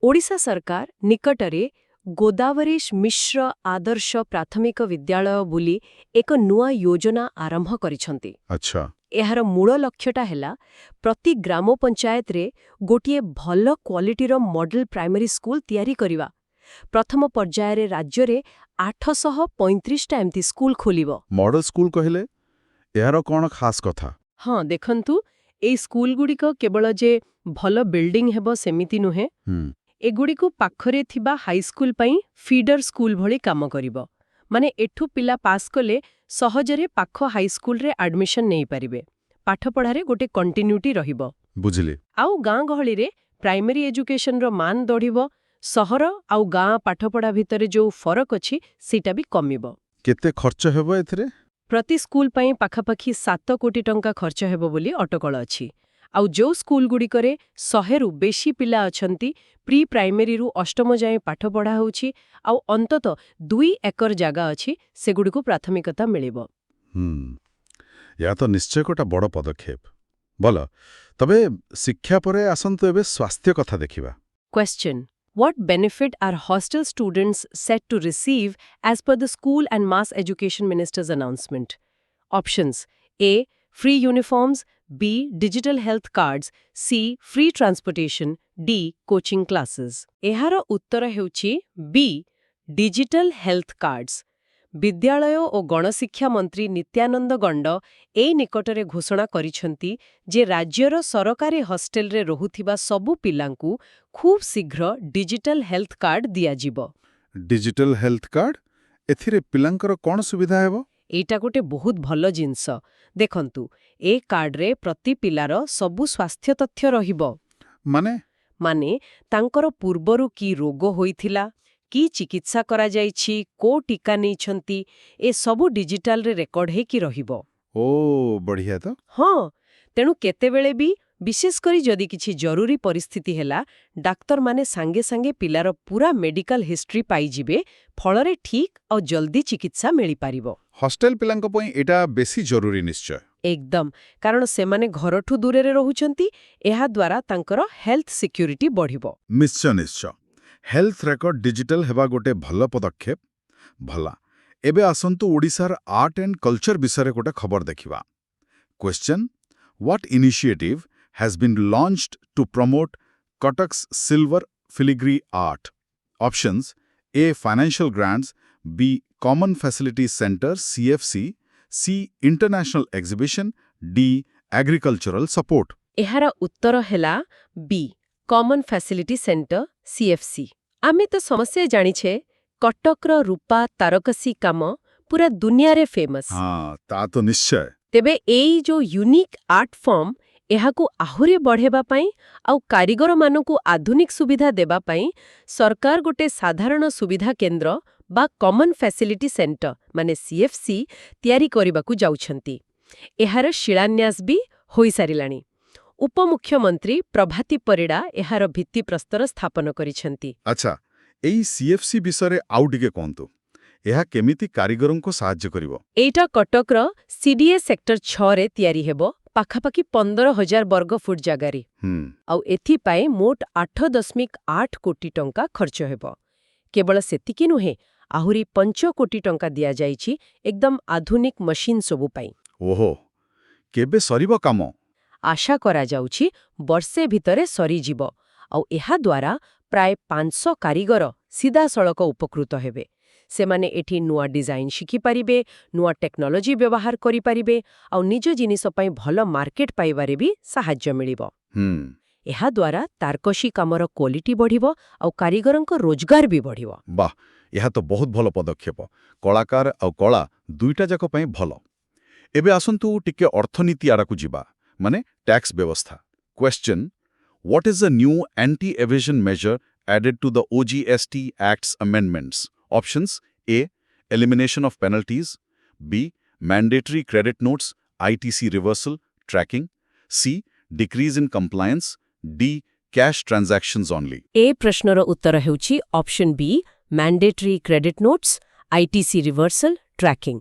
Odisha ସରକାର ନିକଟରେ ଗୋଦାବରୀଶ ମିଶ୍ର ଆଦର୍ଶ ପ୍ରାଥମିକ ବିଦ୍ୟାଳୟ ବୋଲି ଏକ ନୂଆ ଯୋଜନା ଆରମ୍ଭ କରିଛନ୍ତି। ଆଚ୍ଛା। ଏହାର ମୂଳ ଲକ୍ଷ୍ୟଟା ହେଲା ପ୍ରତି ଗ୍ରାମ ପଞ୍ଚାୟତରେ ଗୋଟିଏ ଭଲ କ୍ୱାଲିଟିର ମଡେଲ ପ୍ରାଇମେରୀ ସ୍କୁଲ ତିଆରି କରିବା। ପ୍ରଥମ ପର୍ଯ୍ୟାୟରେ ରାଜ୍ୟରେ 835ଟା ଏମିତି ସ୍କୁଲ ଖୋଲିବ। ମଡେଲ ସ୍କୁଲ କହିଲେ ଏହାର କ'ଣ ଖାସ କଥା? ହଁ, ଦେଖନ୍ତୁ, ଏଇ ସ୍କୁଲଗୁଡ଼ିକ କେବଳ ଯେ ଭଲ ବିଲ୍ଡିଂ ହେବ ସେମିତି ନୁହେଁ, ଏଗୁଡ଼ିକୁ ପାଖରେ ଥିବା ହାଇସ୍କୁଲ ପାଇଁ ଫିଡର ସ୍କୁଲ ଭଳି କାମ କରିବ। ମାନେ ଏଠୁ ପିଲା ପାସ୍ କଲେ ସହଜରେ ପାଖ ହାଇସ୍କୁଲରେ ଆଡମିସନ ନେଇପାରିବେ। ପାଠପଢ଼ାରେ ଗୋଟେ କଣ୍ଟିନ୍ୟୁଟି ରହିବ। ବୁଝିଲି। ଆଉ ଗାଁ ଗହଳିରେ ପ୍ରାଇମେରୀ ଏଜୁକେସନର ମାନ ବଢ଼ିବ, ସହର ଆଉ ଗାଁ ପାଠପଢ଼ା ଭିତରେ ଯୋଉ ଫରକ ଅଛି ସେଇଟା ବି କମିବ। କେତେ ଖର୍ଚ୍ଚ ହେବ ଏଥିରେ? ପ୍ରତି ସ୍କୁଲ ପାଇଁ ପାଖାପାଖି 7 କୋଟି ଟଙ୍କା ଖର୍ଚ୍ଚ ହେବ ବୋଲି ଅଟକଳ ଅଛି। ଆଉ ଯୋଉ ସ୍କୁଲଗୁଡ଼ିକରେ 100ରୁ ବେଶୀ ପିଲା ଅଛନ୍ତି, ପ୍ରି ପ୍ରାଇମେରୀରୁ ଅଷ୍ଟମ ଯାଏଁ ପାଠ ପଢ଼ା ହେଉଛି, ଆଉ ଅନ୍ତତଃ 2 ଏକର ଜାଗା ଅଛି, ସେଗୁଡ଼ିକୁ ପ୍ରାଥମିକତା ମିଳିବ। ଏହା ତ ନିଶ୍ଚୟ ଗୋଟେ ବଡ଼ ପଦକ୍ଷେପ। ଭଲ, ତବେ ଶିକ୍ଷା ପରେ ଆସନ୍ତୁ ଏବେ ସ୍ୱାସ୍ଥ୍ୟ କଥା ଦେଖିବା। Question: What benefit are hostel students set to receive as per the School and Mass Education Minister's announcement? Options: A. Free uniforms, B. Digital health cards, C. Free transportation, D. Coaching classes. ଏହାର ଉତ୍ତର ହେଉଛି B. Digital health cards. ବିଦ୍ୟାଳୟ ଓ ଗଣଶିକ୍ଷା ମନ୍ତ୍ରୀ ନିତ୍ୟାନନ୍ଦ ଗଣ୍ଡ ଏଇ ନିକଟରେ ଘୋଷଣା କରିଛନ୍ତି ଯେ ରାଜ୍ୟର ସରକାରୀ ହଷ୍ଟେଲରେ ରହୁଥିବା ସବୁ ପିଲାଙ୍କୁ ଖୁବ୍ ଶୀଘ୍ର ଡିଜିଟାଲ ହେଲ୍ଥ କାର୍ଡ ଦିଆଯିବ। Digital health card? ଏଥିରେ ପିଲାଙ୍କର କ'ଣ ସୁବିଧା ହେବ? ଏଇଟା ଗୋଟେ ବହୁତ ଭଲ ଜିନିଷ। ଦେଖନ୍ତୁ, ଏ କାର୍ଡରେ ପ୍ରତି ପିଲାର ସବୁ ସ୍ୱାସ୍ଥ୍ୟ ତଥ୍ୟ ରହିବ। ମାନେ ତାଙ୍କର ପୂର୍ବରୁ କି ରୋଗ ହୋଇଥିଲା, କି ଚିକିତ୍ସା କରାଯାଇଛି, କୋଉ ଟୀକା ନେଇଛନ୍ତି, ଏ ସବୁ ଡିଜିଟାଲରେ ରେକର୍ଡ ହେଇକି ରହିବ। ଓ, ବଢ଼ିଆ ତ। ହଁ, ତେଣୁ କେତେବେଳେ ବି, ବିଶେଷ କରି ଯଦି କିଛି ଜରୁରୀ ପରିସ୍ଥିତି ହେଲା, ଡାକ୍ତରମାନେ ସାଙ୍ଗେ ସାଙ୍ଗେ ପିଲାର ପୁରା ମେଡିକାଲ ହିଷ୍ଟ୍ରି ପାଇଯିବେ, ଫଳରେ ଠିକ୍ ଆଉ ଜଲ୍ଦି ଚିକିତ୍ସା ମିଳିପାରିବ। ହଷ୍ଟେଲ ପିଲାଙ୍କ ପାଇଁ ଏଇଟା ବେଶୀ ଜରୁରୀ ନିଶ୍ଚୟ। ଏକଦମ, କାରଣ ସେମାନେ ଘରଠୁ ଦୂରରେ ରହୁଛନ୍ତି, ଏହାଦ୍ୱାରା ତାଙ୍କର ହେଲ୍ଥ ସିକ୍ୟୁରିଟି ବଢ଼ିବ। ନିଶ୍ଚୟ। ହେଲ୍ଥ ରେକର୍ଡ ଡିଜିଟାଲ ହେବା ଗୋଟେ ଭଲ ପଦକ୍ଷେପ। ଭଲା, ଏବେ ଆସନ୍ତୁ ଓଡ଼ିଶାର ଆର୍ଟ ଆଣ୍ଡ କଲଚର ବିଷୟରେ ଗୋଟେ ଖବର ଦେଖିବା। Question: What initiative has been launched to promote Cuttack's silver filigree art? Options: A. Financial grants, B. Common Facilities Center CFC, C. International exhibition, D. Agricultural support. ଏହାର ଉତ୍ତର ହେଲା B. Common Facility Center CFC। ଆମେ ତ ସମସ୍ତେ ଜାଣିଛେ, କଟକର ରୂପା ତାରକସି କାମ ପୁରା ଦୁନିଆରେ ଫେମସ୍। ହଁ, ତା ତ ନିଶ୍ଚୟ। ତେବେ ଏଇ ଯୋଉ ୟୁନିକ୍ ଆର୍ଟ ଫର୍ମ, ଏହାକୁ ଆହୁରି ବଢ଼େଇବା ପାଇଁ ଆଉ କାରିଗରମାନଙ୍କୁ ଆଧୁନିକ ସୁବିଧା ଦେବା ପାଇଁ ସରକାର ଗୋଟେ ସାଧାରଣ ସୁବିଧା କେନ୍ଦ୍ର ବା କମନ୍ ଫ୍ୟାସିଲିଟି ସେଣ୍ଟର ମାନେ CFC ତିଆରି କରିବାକୁ ଯାଉଛନ୍ତି। ଏହାର ଶିଳାନ୍ୟାସ ବି ହୋଇସାରିଲାଣି। ଉପମୁଖ୍ୟମନ୍ତ୍ରୀ ପ୍ରଭାତୀ ପରିଡ଼ା ଏହାର ଭିତ୍ତିପ୍ରସ୍ତର ସ୍ଥାପନ କରିଛନ୍ତି। ଆଚ୍ଛା, ଏଇ CFC ବିଷୟରେ ଆଉ ଟିକେ କୁହନ୍ତୁ। ଏହା କେମିତି କାରିଗରଙ୍କୁ ସାହାଯ୍ୟ କରିବ? ଏଇଟା କଟକର CDA ସେକ୍ଟର 6ରେ ତିଆରି ହେବ, ପାଖାପାଖି 15,000 ବର୍ଗ ଫୁଟ ଜାଗାରେ। ଆଉ ଏଥିପାଇଁ ମୋଟ 8.8 କୋଟି ଟଙ୍କା ଖର୍ଚ୍ଚ ହେବ। କେବଳ ସେତିକି ନୁହେଁ, ଆହୁରି 5 କୋଟି ଟଙ୍କା ଦିଆଯାଇଛି ଏକଦମ ଆଧୁନିକ ମେସିନ୍ ସବୁ ପାଇଁ। ଓହୋ, କେବେ ସରିବ କାମ? ଆଶା କରାଯାଉଛି ବର୍ଷେ ଭିତରେ ସରିଯିବ। ଆଉ ଏହାଦ୍ୱାରା ପ୍ରାୟ 500 କାରିଗର ସିଧାସଳଖ ଉପକୃତ ହେବେ। ସେମାନେ ଏଠି ନୂଆ ଡିଜାଇନ ଶିଖିପାରିବେ, ନୂଆ ଟେକ୍ନୋଲୋଜି ବ୍ୟବହାର କରିପାରିବେ, ଆଉ ନିଜ ଜିନିଷ ପାଇଁ ଭଲ ମାର୍କେଟ ପାଇବାରେ ବି ସାହାଯ୍ୟ ମିଳିବ। ଏହାଦ୍ୱାରା ତାରକସି କାମର କ୍ୱାଲିଟି ବଢ଼ିବ ଆଉ କାରିଗରଙ୍କ ରୋଜଗାର ବି ବଢ଼ିବ। ବାଃ, ଏହା ତ ବହୁତ ଭଲ ପଦକ୍ଷେପ। କଳାକାର ଆଉ କଳା ଦୁଇଟା ଯାକ ପାଇଁ ଭଲ। ଏବେ ଆସନ୍ତୁ ଟିକେ ଅର୍ଥନୀତି ଆଡ଼କୁ ଯିବା, ମାନେ ଟ୍ୟାକ୍ସ ବ୍ୟବସ୍ଥା। Question: What is the new anti-evasion measure added to the OGST Act's amendments? Options: A. Elimination of penalties, B. Mandatory credit notes, ITC reversal, tracking, C. Decrease in compliance, D. Cash transactions only. ଏ ପ୍ରଶ୍ନର ଉତ୍ତର ହେଉଛି option B. Mandatory credit notes, ITC reversal, tracking.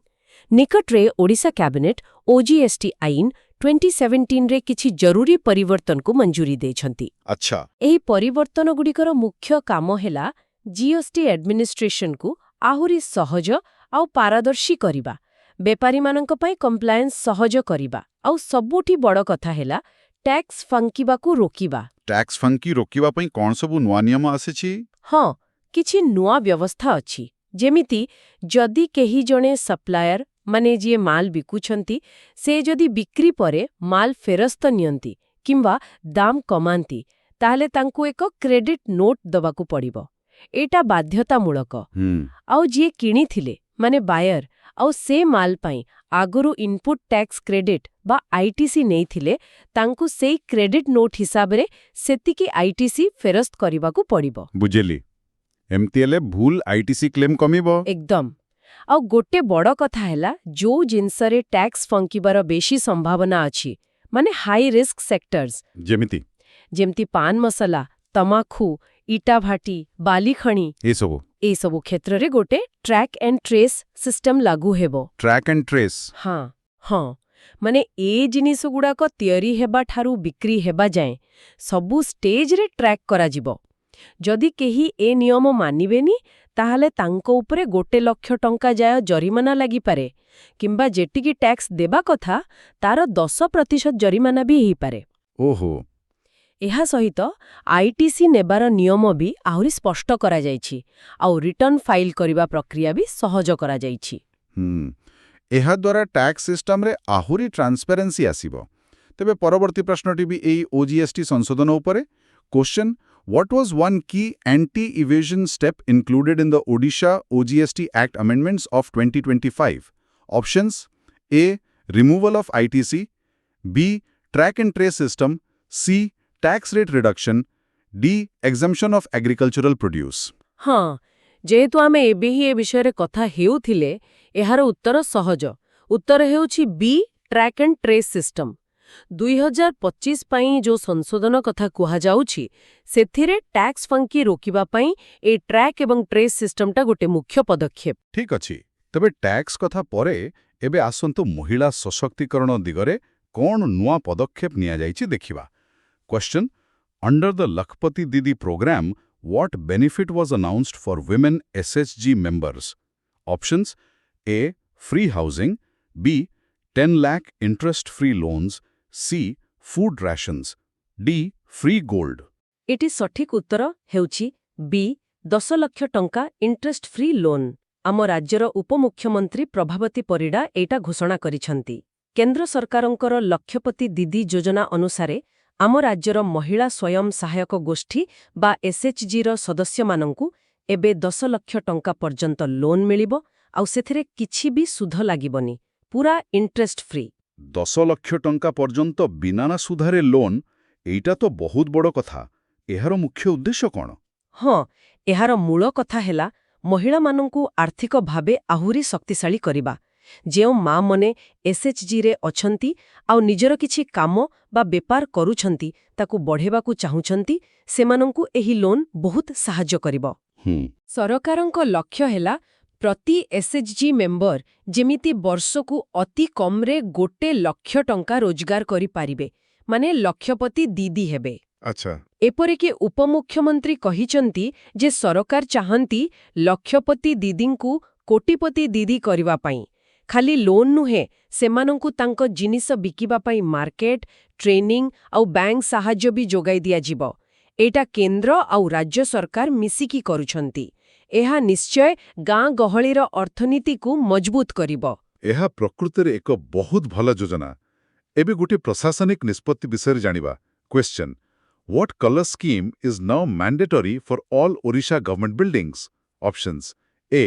ନିକଟରେ ଓଡ଼ିଶା କ୍ୟାବିନେଟ୍ OGST ଆଇନ 2017ରେ କିଛି ଜରୁରୀ ପରିବର୍ତ୍ତନକୁ ମଞ୍ଜୁରି ଦେଇଛନ୍ତି। ଆଚ୍ଛା। ଏହି ପରିବର୍ତ୍ତନଗୁଡ଼ିକର ମୁଖ୍ୟ କାମ ହେଲା GST ଆଡମିନିଷ୍ଟ୍ରେସନକୁ ଆହୁରି ସହଜ ଆଉ ପାରଦର୍ଶୀ କରିବା, ବେପାରୀମାନଙ୍କ ପାଇଁ କମ୍ପ୍ଲାଏନ୍ସ ସହଜ କରିବା, ଆଉ ସବୁଠି ବଡ଼ କଥା ହେଲା ଟ୍ୟାକ୍ସ ଫାଙ୍କିବାକୁ ରୋକିବା। ଟ୍ୟାକ୍ସ ଫାଙ୍କି ରୋକିବା ପାଇଁ କ'ଣ ସବୁ ନୂଆ ନିୟମ ଆସିଛି? ହଁ, କିଛି ନୂଆ ବ୍ୟବସ୍ଥା ଅଛି। ଯେମିତି ଯଦି କେହି ଜଣେ ସପ୍ଲାୟର ମାନେ ଯିଏ ମାଲ ବିକୁଛନ୍ତି, ସେ ଯଦି ବିକ୍ରି ପରେ ମାଲ ଫେରସ୍ତ ନିଅନ୍ତି କିମ୍ବା ଦାମ କମାନ୍ତି, ତାହେଲେ ତାଙ୍କୁ ଏକ କ୍ରେଡିଟ୍ ନୋଟ୍ ଦେବାକୁ ପଡ଼ିବ। ଏଇଟା ବାଧ୍ୟତାମୂଳକ। ଆଉ ଯିଏ କିଣିଥିଲେ ମାନେ ବାୟର ଆଉ ସେ ମାଲ ପାଇଁ ଆଗରୁ ଇନପୁଟ ଟ୍ୟାକ୍ସ କ୍ରେଡିଟ୍ ବା ଆଇଟିସି ନେଇଥିଲେ ତାଙ୍କୁ ସେଇ କ୍ରେଡିଟ୍ ନୋଟ୍ ହିସାବରେ ସେତିକି ଆଇଟିସି ଫେରସ୍ତ କରିବାକୁ ପଡ଼ିବ। ବୁଝିଲି। ଏମିତି ହେଲେ ଭୁଲ ଆଇଟିସି କ୍ଲେମ୍ କମିବ। ଏକଦମ। ଆଉ ଗୋଟେ ବଡ଼ କଥା ହେଲା ଯୋଉ ଜିନିଷରେ ଟ୍ୟାକ୍ସ ଫଙ୍କିବାର ବେଶୀ ସମ୍ଭାବନା ଅଛି ମାନେ ହାଇ ରିସ୍କ ସେକ୍ଟର୍ସ ଯେମିତି ପାନ ମସଲା, ତମାଖୁ, ଇଟାଭାଟି, ବାଲିଖଣି ଏସବୁ କ୍ଷେତ୍ରରେ ଗୋଟେ ଟ୍ରାକ୍ ଆଣ୍ଡ ଟ୍ରେସ୍ ସିଷ୍ଟମ ଲାଗୁ ହେବ। Track and trace? ହଁ ମାନେ ଏ ଜିନିଷଗୁଡାକ ତିଆରି ହେବାଠାରୁ ବିକ୍ରି ହେବା ଯାଏଁ ସବୁ ଷ୍ଟେଜରେ ଟ୍ରାକ୍ କରାଯିବ। ଯଦି କେହି ଏ ନିୟମ ମାନିବେନି ତାହେଲେ ତାଙ୍କ ଉପରେ 1 ଲକ୍ଷ ଟଙ୍କା ଯାଏ ଜରିମାନା ଲାଗିପାରେ କିମ୍ବା ଯେତିକି ଟ୍ୟାକ୍ସ ଦେବା କଥା ତାର 10% ଜରିମାନା ବି ହେଇପାରେ। ଓହୋ। ଏହା ସହିତ ଆଇଟିସି ନେବାର ନିୟମ ବି ଆହୁରି ସ୍ପଷ୍ଟ କରାଯାଇଛି ଆଉ ରିଟର୍ଣ୍ଣ ଫାଇଲ୍ କରିବା ପ୍ରକ୍ରିୟା ବି ସହଜ କରାଯାଇଛି। ଏହାଦ୍ୱାରା ଟ୍ୟାକ୍ସ ସିଷ୍ଟମରେ ଆହୁରି ଟ୍ରାନ୍ସପାରେନ୍ସି ଆସିବ। ତେବେ ପରବର୍ତ୍ତୀ ପ୍ରଶ୍ନଟି ବି ଏଇ ଓଜିଏସଟି ସଂଶୋଧନ ଉପରେ। Question: What was one key anti-evasion step included in the Odisha OGST Act amendments of 2025? Options: A. Removal of ITC, B. Track and trace system, C. Tax rate reduction, D. Exemption of agricultural produce. ଯେହେତୁ ଆମେ ଏବେ ହିଁ ଏ ବିଷୟରେ କଥା ହେଉଥିଲେ ଏହାର ଉତ୍ତର ସହଜ। ଉତ୍ତର ହେଉଛି B. Track and trace system. 2025 ପାଇଁ ଯୋଉ ସଂଶୋଧନ କଥା କୁହାଯାଉଛି ସେଥିରେ ଟ୍ୟାକ୍ସ ଫଙ୍କି ରୋକିବା ପାଇଁ ଏ ଟ୍ରାକ୍ ଏବଂ ଟ୍ରେସ୍ ସିଷ୍ଟମଟା ଗୋଟେ ମୁଖ୍ୟ ପଦକ୍ଷେପ। ଠିକ୍ ଅଛି। ତେବେ ଟ୍ୟାକ୍ସ କଥା ପରେ ଏବେ ଆସନ୍ତୁ ମହିଳା ସଶକ୍ତିକରଣ ଦିଗରେ କ'ଣ ନୂଆ ପଦକ୍ଷେପ ନିଆଯାଇଛି ଦେଖିବା। Question: Under the Lakhpati Didi program, what benefit was announced for women SHG members? Options: A. Free housing, B. 10 lakh interest-free loans, C. Food rations, D. Free gold. ଏଠି ସଠିକ୍ ଉତ୍ତର ହେଉଛି B. 10 ଲକ୍ଷ ଟଙ୍କା ଇଣ୍ଟରେଷ୍ଟ ଫ୍ରି ଲୋନ୍। ଆମ ରାଜ୍ୟର ଉପମୁଖ୍ୟମନ୍ତ୍ରୀ ପ୍ରଭାବତୀ ପରିଡ଼ା ଏଇଟା ଘୋଷଣା କରିଛନ୍ତି। କେନ୍ଦ୍ର ସରକାରଙ୍କର ଲକ୍ଷପତି ଦିଦି ଯୋଜନା ଅନୁସାରେ ଆମ ରାଜ୍ୟର ମହିଳା ସ୍ୱୟଂ ସହାୟକ ଗୋଷ୍ଠୀ ବା SHGର ସଦସ୍ୟମାନଙ୍କୁ ଏବେ 10 ଲକ୍ଷ ଟଙ୍କା ପର୍ଯ୍ୟନ୍ତ ଲୋନ୍ ମିଳିବ ଆଉ ସେଥିରେ କିଛି ବି ସୁଧ ଲାଗିବନି, ପୁରା ଇଣ୍ଟରେଷ୍ଟ ଫ୍ରି। 10 ଲକ୍ଷ ଟଙ୍କା ପର୍ଯ୍ୟନ୍ତ ବିନା ସୁଧରେ ଲୋନ୍, ଏଇଟା ତ ବହୁତ ବଡ଼ କଥା। ଏହାର ମୁଖ୍ୟ ଉଦ୍ଦେଶ୍ୟ କ'ଣ? ଏହାର ମୂଳ କଥା ହେଲା ମହିଳାମାନଙ୍କୁ ଆର୍ଥିକ ଭାବେ ଆହୁରି ଶକ୍ତିଶାଳୀ କରିବା। ଯେଉଁ ମା'ମାନେ SHGରେ ଅଛନ୍ତି ଆଉ ନିଜର କିଛି କାମ ବା ବେପାର କରୁଛନ୍ତି ତାକୁ ବଢ଼େଇବାକୁ ଚାହୁଁଛନ୍ତି ସେମାନଙ୍କୁ ଏହି ଲୋନ୍ ବହୁତ ସାହାଯ୍ୟ କରିବ। ସରକାରଙ୍କ ଲକ୍ଷ୍ୟ ହେଲା ପ୍ରତି SHG ମେମ୍ବର ଯେମିତି ବର୍ଷକୁ ଅତି କମ୍ରେ 1 ଲକ୍ଷ ଟଙ୍କା ରୋଜଗାର କରିପାରିବେ, ମାନେ ଲକ୍ଷପତି ଦିଦି ହେବେ। ଏପରିକି ଉପମୁଖ୍ୟମନ୍ତ୍ରୀ କହିଛନ୍ତି ଯେ ସରକାର ଚାହାନ୍ତି ଲକ୍ଷପତି ଦିଦିଙ୍କୁ କୋଟିପତି ଦିଦି କରିବା ପାଇଁ। ଖାଲି ଲୋନ୍ ନୁହେଁ, ସେମାନଙ୍କୁ ତାଙ୍କ ଜିନିଷ ବିକିବା ପାଇଁ ମାର୍କେଟ, ଟ୍ରେନିଂ ଆଉ ବ୍ୟାଙ୍କ ସାହାଯ୍ୟ ବି ଯୋଗାଇ ଦିଆଯିବ। ଏଇଟା କେନ୍ଦ୍ର ଆଉ ରାଜ୍ୟ ସରକାର ମିଶିକି କରୁଛନ୍ତି। ଏହା ନିଶ୍ଚୟ ଗାଁ ଗହଳିର ଅର୍ଥନୀତିକୁ ମଜବୁତ କରିବ। ଏହା ପ୍ରକୃତରେ ଏକ ବହୁତ ଭଲ ଯୋଜନା। ଏବେ ଗୋଟିଏ ପ୍ରଶାସନିକ ନିଷ୍ପତ୍ତି ବିଷୟରେ ଜାଣିବା। Question: What color scheme is now mandatory for all Odisha government buildings? Options: A.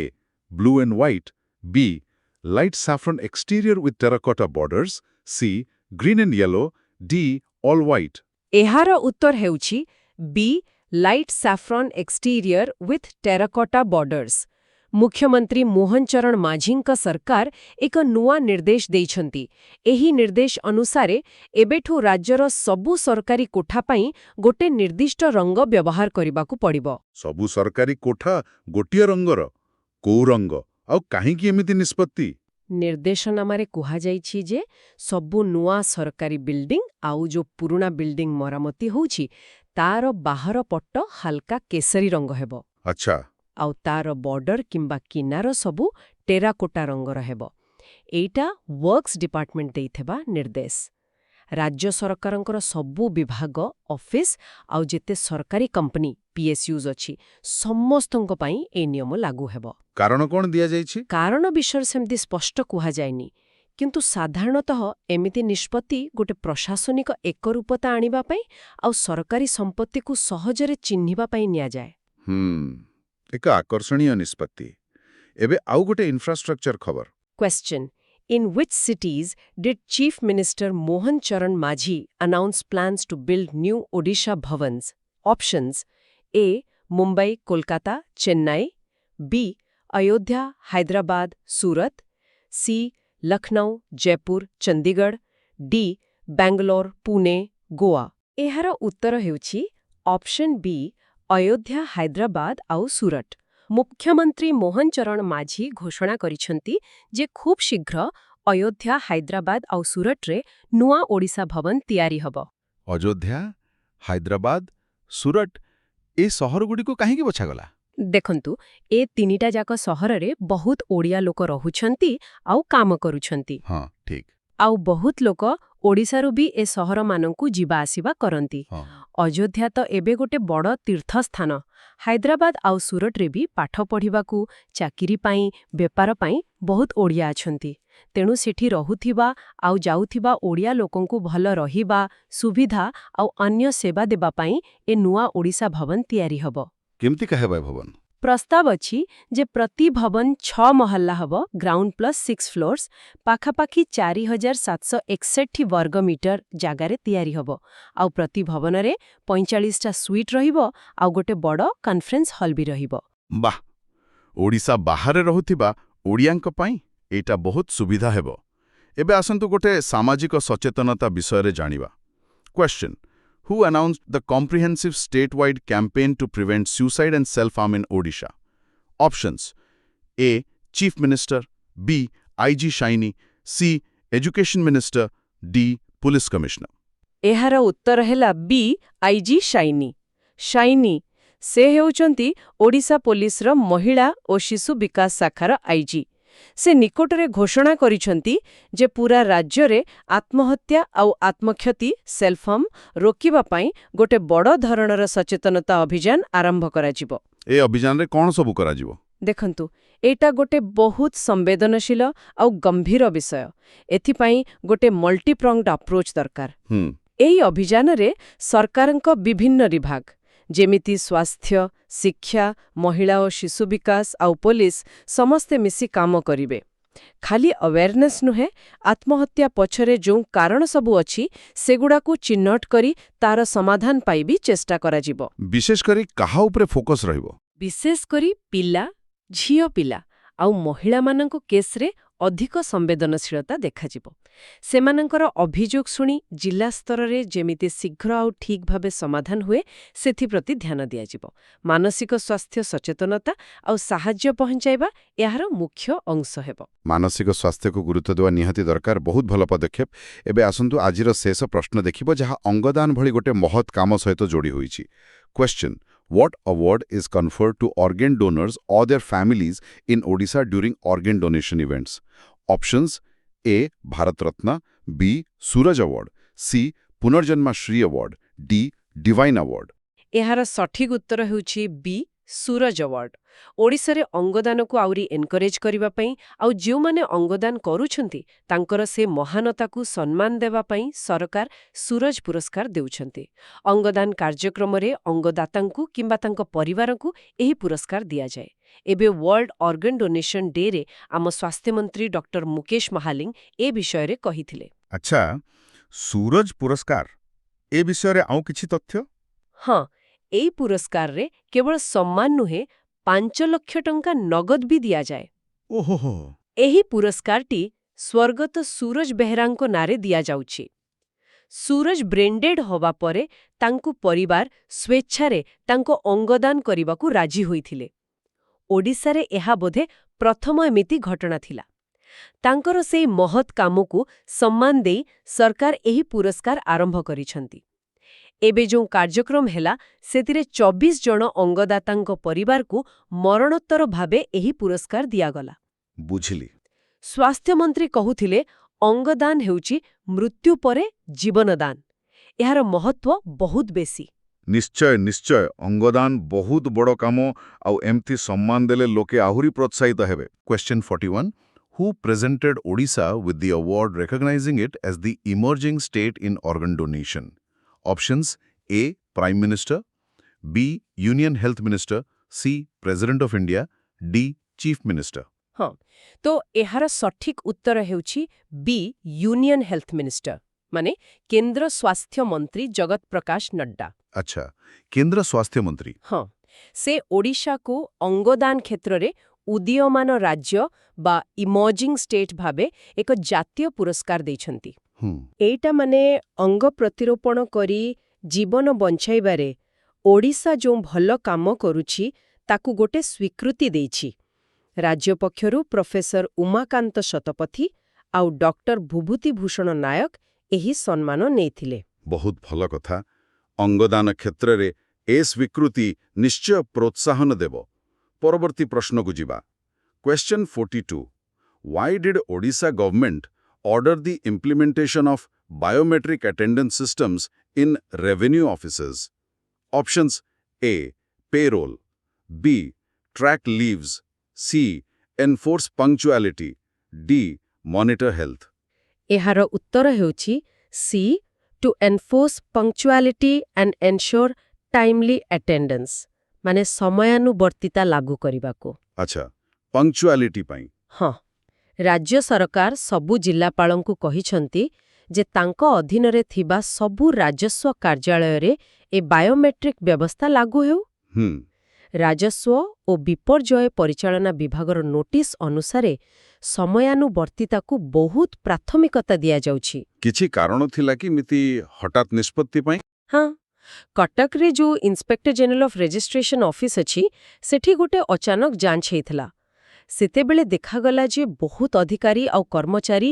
Blue and white, B. Light saffron exterior with terracotta borders, C. Green and yellow, D. All white. ଏହାର ଉତ୍ତର ହେଉଛି B. Light saffron exterior with terracotta borders। ମୁଖ୍ୟମନ୍ତ୍ରୀ ମୋହନ ଚରଣ ମାଝୀଙ୍କ ସରକାର ଏକ ନୂଆ ନିର୍ଦ୍ଦେଶ ଦେଇଛନ୍ତି। ଏହି ନିର୍ଦ୍ଦେଶ ଅନୁସାରେ ଏବେଠୁ ରାଜ୍ୟର ସବୁ ସରକାରୀ କୋଠା ପାଇଁ ଗୋଟେ ନିର୍ଦ୍ଦିଷ୍ଟ ରଙ୍ଗ ବ୍ୟବହାର କରିବାକୁ ପଡ଼ିବ। ସବୁ ସରକାରୀ କୋଠା ଗୋଟିଏ ରଙ୍ଗର? କୋଉ ରଙ୍ଗ ଆଉ କାହିଁକି ଏମିତି ନିଷ୍ପତ୍ତି? ନିର୍ଦ୍ଦେଶନାମାରେ କୁହାଯାଇଛି ଯେ ସବୁ ନୂଆ ସରକାରୀ ବିଲ୍ଡିଂ ଆଉ ଯୋଉ ପୁରୁଣା ବିଲ୍ଡିଂ ମରାମତି ହେଉଛି ତାର ବାହାର ପଟ ହାଲକା କେଶରୀ ରଙ୍ଗ ହେବ। ଆଉ ତାର ବର୍ଡର କିମ୍ବା କିନାର ସବୁ ଟେରାକୋଟା ରଙ୍ଗର ହେବ। ଏଇଟା ୱାର୍କସ୍ ଡିପାର୍ଟମେଣ୍ଟ ଦେଇଥିବା ନିର୍ଦ୍ଦେଶ। ରାଜ୍ୟ ସରକାରଙ୍କର ସବୁ ବିଭାଗ, ଅଫିସ୍ ଆଉ ଯେତେ ସରକାରୀ କମ୍ପାନୀ PSUs ଅଛି ସମସ୍ତଙ୍କ ପାଇଁ ଏ ନିୟମ ଲାଗୁ ହେବ। କାରଣ କ'ଣ ଦିଆଯାଇଛି? କାରଣ ବିଷୟରେ ସେମିତି ସ୍ପଷ୍ଟ କୁହାଯାଇନି, କିନ୍ତୁ ସାଧାରଣତଃ ଏମିତି ନିଷ୍ପତ୍ତି ଗୋଟେ ପ୍ରଶାସନିକ ଏକରୂପତା ଆଣିବା ପାଇଁ ଆଉ ସରକାରୀ ସମ୍ପତ୍ତିକୁ ସହଜରେ ଚିହ୍ନିବା ପାଇଁ ନିଆଯାଏ। ଏକ ଆକର୍ଷଣୀୟ ନିଷ୍ପତ୍ତି। ଏବେ ଆଉ ଗୋଟେ ଇନଫ୍ରାଷ୍ଟ୍ରକ୍ଚର ଖବର। Question: In which cities did Chief Minister Mohan Charan Majhi announce plans to build new Odisha Bhavans? Options: A. Mumbai, Kolkata, Chennai. B. Ayodhya, Hyderabad, Surat. C. Lucknow, Jaipur, Chandigarh. D. Bangalore, Pune, Goa. ଏହାର ଉତ୍ତର ହେଉଛି ଅପସନ୍ B. ଅୟୋଧ୍ୟା, ହାଇଦ୍ରାବାଦ ଆଉ ସୁରଟ। ମୁଖ୍ୟମନ୍ତ୍ରୀ ମୋହନ ଚରଣ ମାଝୀ ଘୋଷଣା କରିଛନ୍ତି ଯେ ଖୁବ୍ ଶୀଘ୍ର ଅୟୋଧ୍ୟା, ହାଇଦ୍ରାବାଦ ଆଉ ସୁରଟରେ ନୂଆ ଓଡ଼ିଶା ଭବନ ତିଆରି ହେବ। ଅଯୋଧ୍ୟା, ହାଇଦ୍ରାବାଦ, ସୁରଟ ଏ ସହରଗୁଡ଼ିକୁ କାହିଁକି ବଛାଗଲା? ଦେଖନ୍ତୁ, ଏ ତିନିଟା ଯାକ ସହରରେ ବହୁତ ଓଡ଼ିଆ ଲୋକ ରହୁଛନ୍ତି ଆଉ କାମ କରୁଛନ୍ତି। ହଁ, ଠିକ୍। ଆଉ ବହୁତ ଲୋକ ଓଡ଼ିଶାରୁ ବି ଏ ସହରମାନଙ୍କୁ ଯିବା ଆସିବା କରନ୍ତି। ହଁ। ଅଯୋଧ୍ୟା ତ ଏବେ ଗୋଟେ ବଡ଼ ତୀର୍ଥସ୍ଥାନ। ହାଇଦ୍ରାବାଦ ଆଉ ସୁରଟରେ ବି ପାଠ ପଢ଼ିବାକୁ, ଚାକିରି ପାଇଁ, ବେପାର ପାଇଁ ବହୁତ ଓଡ଼ିଆ ଅଛନ୍ତି। ତେଣୁ ସେଠି ରହୁଥିବା ଆଉ ଯାଉଥିବା ଓଡ଼ିଆ ଲୋକଙ୍କୁ ଭଲ ରହିବା, ସୁବିଧା ଆଉ ଅନ୍ୟ ସେବା ଦେବା ପାଇଁ ଏ ନୂଆ ଓଡ଼ିଶା ଭବନ ତିଆରି ହେବ। କେମିତିକା ହେବ ଏ ଭବନ? ପ୍ରସ୍ତାବ ଅଛି ଯେ ପ୍ରତି ଭବନ 6 ମହଲା ହେବ, ଗ୍ରାଉଣ୍ଡ ପ୍ଲସ୍ 6 ଫ୍ଲୋର୍ସ, ପାଖାପାଖି 4761 ବର୍ଗ ମିଟର ଜାଗାରେ ତିଆରି ହେବ। ଆଉ ପ୍ରତି ଭବନରେ 45ଟା ସୁଇଟ୍ ରହିବ ଆଉ ଗୋଟେ ବଡ଼ କନଫରେନ୍ସ ହଲ୍ ବି ରହିବ। ବାଃ! ଓଡ଼ିଶା ବାହାରେ ରହୁଥିବା ଓଡ଼ିଆଙ୍କ ପାଇଁ ଏଇଟା ବହୁତ ସୁବିଧା ହେବ। ଏବେ ଆସନ୍ତୁ ଗୋଟେ ସାମାଜିକ ସଚେତନତା ବିଷୟରେ ଜାଣିବା। Question: Who announced the comprehensive statewide campaign to prevent suicide and self-harm in Odisha? Options: A. Chief Minister. B. IG Shaini. C. Education Minister. D. Police Commissioner. ଏହାର ଉତ୍ତର ହେଲା ବି, ଆଇଜି ଶାଇନି। ଶାଇନି ସେ ହେଉଛନ୍ତି ଓଡ଼ିଶା ପୋଲିସର ମହିଳା ଓ ଶିଶୁ ବିକାଶ ଶାଖାର ଆଇଜି। ସେ ନିକଟରେ ଘୋଷଣା କରିଛନ୍ତି ଯେ ପୂରା ରାଜ୍ୟରେ ଆତ୍ମହତ୍ୟା ଆଉ ଆତ୍ମକ୍ଷତି ସେଲ୍ଫ-ହାର୍ମ ରୋକିବା ପାଇଁ ଗୋଟେ ବଡ଼ ଧରଣର ସଚେତନତା ଅଭିଯାନ ଆରମ୍ଭ କରାଯିବ। ଏ ଅଭିଯାନରେ କ'ଣ ସବୁ କରାଯିବ? ଦେଖନ୍ତୁ, ଏଇଟା ଗୋଟେ ବହୁତ ସମ୍ବେଦନଶୀଳ ଆଉ ଗମ୍ଭୀର ବିଷୟ। ଏଥିପାଇଁ ଗୋଟେ ମଲ୍ଟିପ୍ରଙ୍ଗଡ ଆପ୍ରୋଚ୍ ଦରକାର। ଏହି ଅଭିଯାନରେ ସରକାରଙ୍କ ବିଭିନ୍ନ ବିଭାଗ ଯେମିତି ସ୍ୱାସ୍ଥ୍ୟ, ଶିକ୍ଷା, ମହିଳା ଓ ଶିଶୁ ବିକାଶ ଆଉ ପୋଲିସ ସମସ୍ତେ ମିଶି କାମ କରିବେ। ଖାଲି ଆୱେରନେସ୍ ନୁହେଁ, ଆତ୍ମହତ୍ୟା ପଛରେ ଯେଉଁ କାରଣ ସବୁ ଅଛି ସେଗୁଡ଼ାକୁ ଚିହ୍ନଟ କରି ତାର ସମାଧାନ ପାଇଁ ବି ଚେଷ୍ଟା କରାଯିବ। ବିଶେଷ କରି କାହା ଉପରେ ଫୋକସ୍ ରହିବ? ବିଶେଷ କରି ପିଲା, ଝିଅ ପିଲା ଆଉ ମହିଳାମାନଙ୍କ କେସ୍ରେ ଅଧିକ ସମ୍ବେଦନଶୀଳତା ଦେଖାଯିବ। ସେମାନଙ୍କର ଅଭିଯୋଗ ଶୁଣି ଜିଲ୍ଲା ସ୍ତରରେ ଯେମିତି ଶୀଘ୍ର ଆଉ ଠିକ୍ ଭାବେ ସମାଧାନ ହୁଏ ସେଥିପ୍ରତି ଧ୍ୟାନ ଦିଆଯିବ। ମାନସିକ ସ୍ୱାସ୍ଥ୍ୟ ସଚେତନତା ଆଉ ସାହାଯ୍ୟ ପହଞ୍ଚାଇବା ଏହାର ମୁଖ୍ୟ ଅଂଶ ହେବ। ମାନସିକ ସ୍ୱାସ୍ଥ୍ୟକୁ ଗୁରୁତ୍ୱ ଦେବା ନିହାତି ଦରକାର। ବହୁତ ଭଲ ପଦକ୍ଷେପ। ଏବେ ଆସନ୍ତୁ ଆଜିର ଶେଷ ପ୍ରଶ୍ନ ଦେଖିବ, ଯାହା ଅଙ୍ଗଦାନ ଭଳି ଗୋଟେ ମହତ୍ କାମ ସହିତ ଯୋଡ଼ି ହୋଇଛି। Question: What award is conferred to organ donors or their families in Odisha during organ donation events? Options: A. Bharat Ratna. B. Suraj Award. C. Punarjanma Shri Award. D. Divine Award. ଏହାର ସଠିକ୍ ଉତ୍ତର ହେଉଛି ବି, ସୁରଜ ଆୱାର୍ଡ। ଓଡ଼ିଶାରେ ଅଙ୍ଗଦାନକୁ ଆହୁରି ଏନକରେଜ୍ କରିବା ପାଇଁ ଆଉ ଯେଉଁମାନେ ଅଙ୍ଗଦାନ କରୁଛନ୍ତି ତାଙ୍କର ସେ ମହାନତାକୁ ସମ୍ମାନ ଦେବା ପାଇଁ ସରକାର ସୁରଜ ପୁରସ୍କାର ଦେଉଛନ୍ତି। ଅଙ୍ଗଦାନ କାର୍ଯ୍ୟକ୍ରମରେ ଅଙ୍ଗଦାତାଙ୍କୁ କିମ୍ବା ତାଙ୍କ ପରିବାରଙ୍କୁ ଏହି ପୁରସ୍କାର ଦିଆଯାଏ। ଏବେ ୱାର୍ଲ୍ଡ ଅର୍ଗାନ ଡୋନେସନ ଡେରେ ଆମ ସ୍ୱାସ୍ଥ୍ୟମନ୍ତ୍ରୀ ଡକ୍ଟର ମୁକେଶ ମହାଲିଂ ଏ ବିଷୟରେ କହିଥିଲେ। ଆଚ୍ଛା, ସୁରଜ ପୁରସ୍କାର ଏ ବିଷୟରେ ଆଉ କିଛି ତଥ୍ୟ? ହଁ, ଏହି ପୁରସ୍କାରରେ କେବଳ ସମ୍ମାନ ନୁହେଁ, 5 ଲକ୍ଷ ଟଙ୍କା ନଗଦ ବି ଦିଆଯାଏ। ଓହୋ। ଏହି ପୁରସ୍କାରଟି ସ୍ୱର୍ଗତ ସୁରଜ ବେହେରାଙ୍କ ନାଁରେ ଦିଆଯାଉଛି। ସୁରଜ ବ୍ରେନ୍‌ଡେଡ୍ ହେବା ପରେ ତାଙ୍କୁ ପରିବାର ସ୍ୱେଚ୍ଛାରେ ତାଙ୍କ ଅଙ୍ଗଦାନ କରିବାକୁ ରାଜି ହୋଇଥିଲେ। ଓଡ଼ିଶାରେ ଏହା ବୋଧେ ପ୍ରଥମ ଏମିତି ଘଟଣା ଥିଲା। ତାଙ୍କର ସେହି ମହତ୍ କାମକୁ ସମ୍ମାନ ଦେଇ ସରକାର ଏହି ପୁରସ୍କାର ଆରମ୍ଭ କରିଛନ୍ତି। ଏବେ ଯେଉଁ କାର୍ଯ୍ୟକ୍ରମ ହେଲା ସେଥିରେ 24 ଜଣ ଅଙ୍ଗଦାତାଙ୍କ ପରିବାରକୁ ମରଣୋତ୍ତର ଭାବେ ଏହି ପୁରସ୍କାର ଦିଆଗଲା। ବୁଝିଲି। ସ୍ୱାସ୍ଥ୍ୟମନ୍ତ୍ରୀ କହୁଥିଲେ, ଅଙ୍ଗଦାନ ହେଉଛି ମୃତ୍ୟୁ ପରେ ଜୀବନଦାନ। ଏହାର ମହତ୍ତ୍ୱ ବହୁତ ବେଶୀ। ନିଶ୍ଚୟ ନିଶ୍ଚୟ। ଅଙ୍ଗଦାନ ବହୁତ ବଡ଼ କାମ, ଆଉ ଏମିତି ସମ୍ମାନ ଦେଲେ ଲୋକେ ଆହୁରି ପ୍ରୋତ୍ସାହିତ ହେବେ। Question 41: Who presented Odisha with the award recognizing it as the emerging state in organ donation? Options: A. Prime Minister. B. Union Health Minister. C. President of India. D. Chief Minister. ହଁ, ତ ଏହାର ସଠିକ୍ ଉତ୍ତର ହେଉଛି ବି ୟୁନିୟନ ହେଲ୍ଥ ମିନିଷ୍ଟର, ମାନେ କେନ୍ଦ୍ର ସ୍ୱାସ୍ଥ୍ୟ ମନ୍ତ୍ରୀ ଜଗତ ପ୍ରକାଶ ନଡ୍ଡା। ଆଚ୍ଛା, କେନ୍ଦ୍ର ସ୍ୱାସ୍ଥ୍ୟ ମନ୍ତ୍ରୀ। ହଁ, ସେ ଓଡ଼ିଶାକୁ ଅଙ୍ଗଦାନ କ୍ଷେତ୍ରରେ ଉଦୀୟମାନ ରାଜ୍ୟ ବା ଇମର୍ଜିଂ ଷ୍ଟେଟ୍ ଭାବେ ଏକ ଜାତୀୟ ପୁରସ୍କାର ଦେଇଛନ୍ତି। ଏଇଟା ମାନେ ଅଙ୍ଗ ପ୍ରତିରୋପଣ କରି ଜୀବନ ବଞ୍ଚାଇବାରେ ଓଡ଼ିଶା ଯେଉଁ ଭଲ କାମ କରୁଛି ତାକୁ ଗୋଟେ ସ୍ୱୀକୃତି ଦେଇଛି। ରାଜ୍ୟ ପକ୍ଷରୁ ପ୍ରଫେସର ଉମାକାନ୍ତ ଶତପଥୀ ଆଉ ଡକ୍ଟର ଭୁଭୂତି ଭୂଷଣ ନାୟକ ଏହି ସମ୍ମାନ ନେଇଥିଲେ। ବହୁତ ଭଲ କଥା। ଅଙ୍ଗଦାନ କ୍ଷେତ୍ରରେ ଏ ସ୍ୱୀକୃତି ନିଶ୍ଚୟ ପ୍ରୋତ୍ସାହନ ଦେବ। ପରବର୍ତ୍ତୀ ପ୍ରଶ୍ନକୁ ଯିବା। Question 42. Why did Odisha government order the implementation of biometric attendance systems in revenue offices? Options A. Payroll, B. Track leaves, C. Enforce punctuality, D. Monitor health. ଏହାର ଉତ୍ତର ହେଉଛି C to enforce punctuality and ensure timely attendance, ମାନେ ସମୟାନୁବର୍ତ୍ତିତା ଲାଗୁ କରିବାକୁ। ଆଚ୍ଛା, ପଙ୍କ୍ଚୁଆଲିଟି ପାଇଁ। ହଁ, ରାଜ୍ୟ ସରକାର ସବୁ ଜିଲ୍ଲାପାଳଙ୍କୁ କହିଛନ୍ତି ଯେ ତାଙ୍କ ଅଧୀନରେ ଥିବା ସବୁ ରାଜସ୍ୱ କାର୍ଯ୍ୟାଳୟରେ ଏ ବାୟୋମେଟ୍ରିକ ବ୍ୟବସ୍ଥା ଲାଗୁ ହେଉ। ରାଜସ୍ୱ ଓ ବିପର୍ଯ୍ୟୟ ପରିଚାଳନା ବିଭାଗର ନୋଟିସ୍ ଅନୁସାରେ ସମୟାନୁବର୍ତ୍ତିତାକୁ ବହୁତ ପ୍ରାଥମିକତା ଦିଆଯାଉଛି। କିଛି କାରଣ ଥିଲା କି ଏମିତି ହଠାତ୍ ନିଷ୍ପତ୍ତି ପାଇଁ? ହଁ, କଟକରେ ଯେଉଁ inspector general of registration office ଅଛି ସେଠି ଗୋଟେ ଅଚାନକ ଯାଞ୍ଚ ହେଇଥିଲା। ସେତେବେଳେ ଦେଖାଗଲା ଯେ ବହୁତ ଅଧିକାରୀ ଆଉ କର୍ମଚାରୀ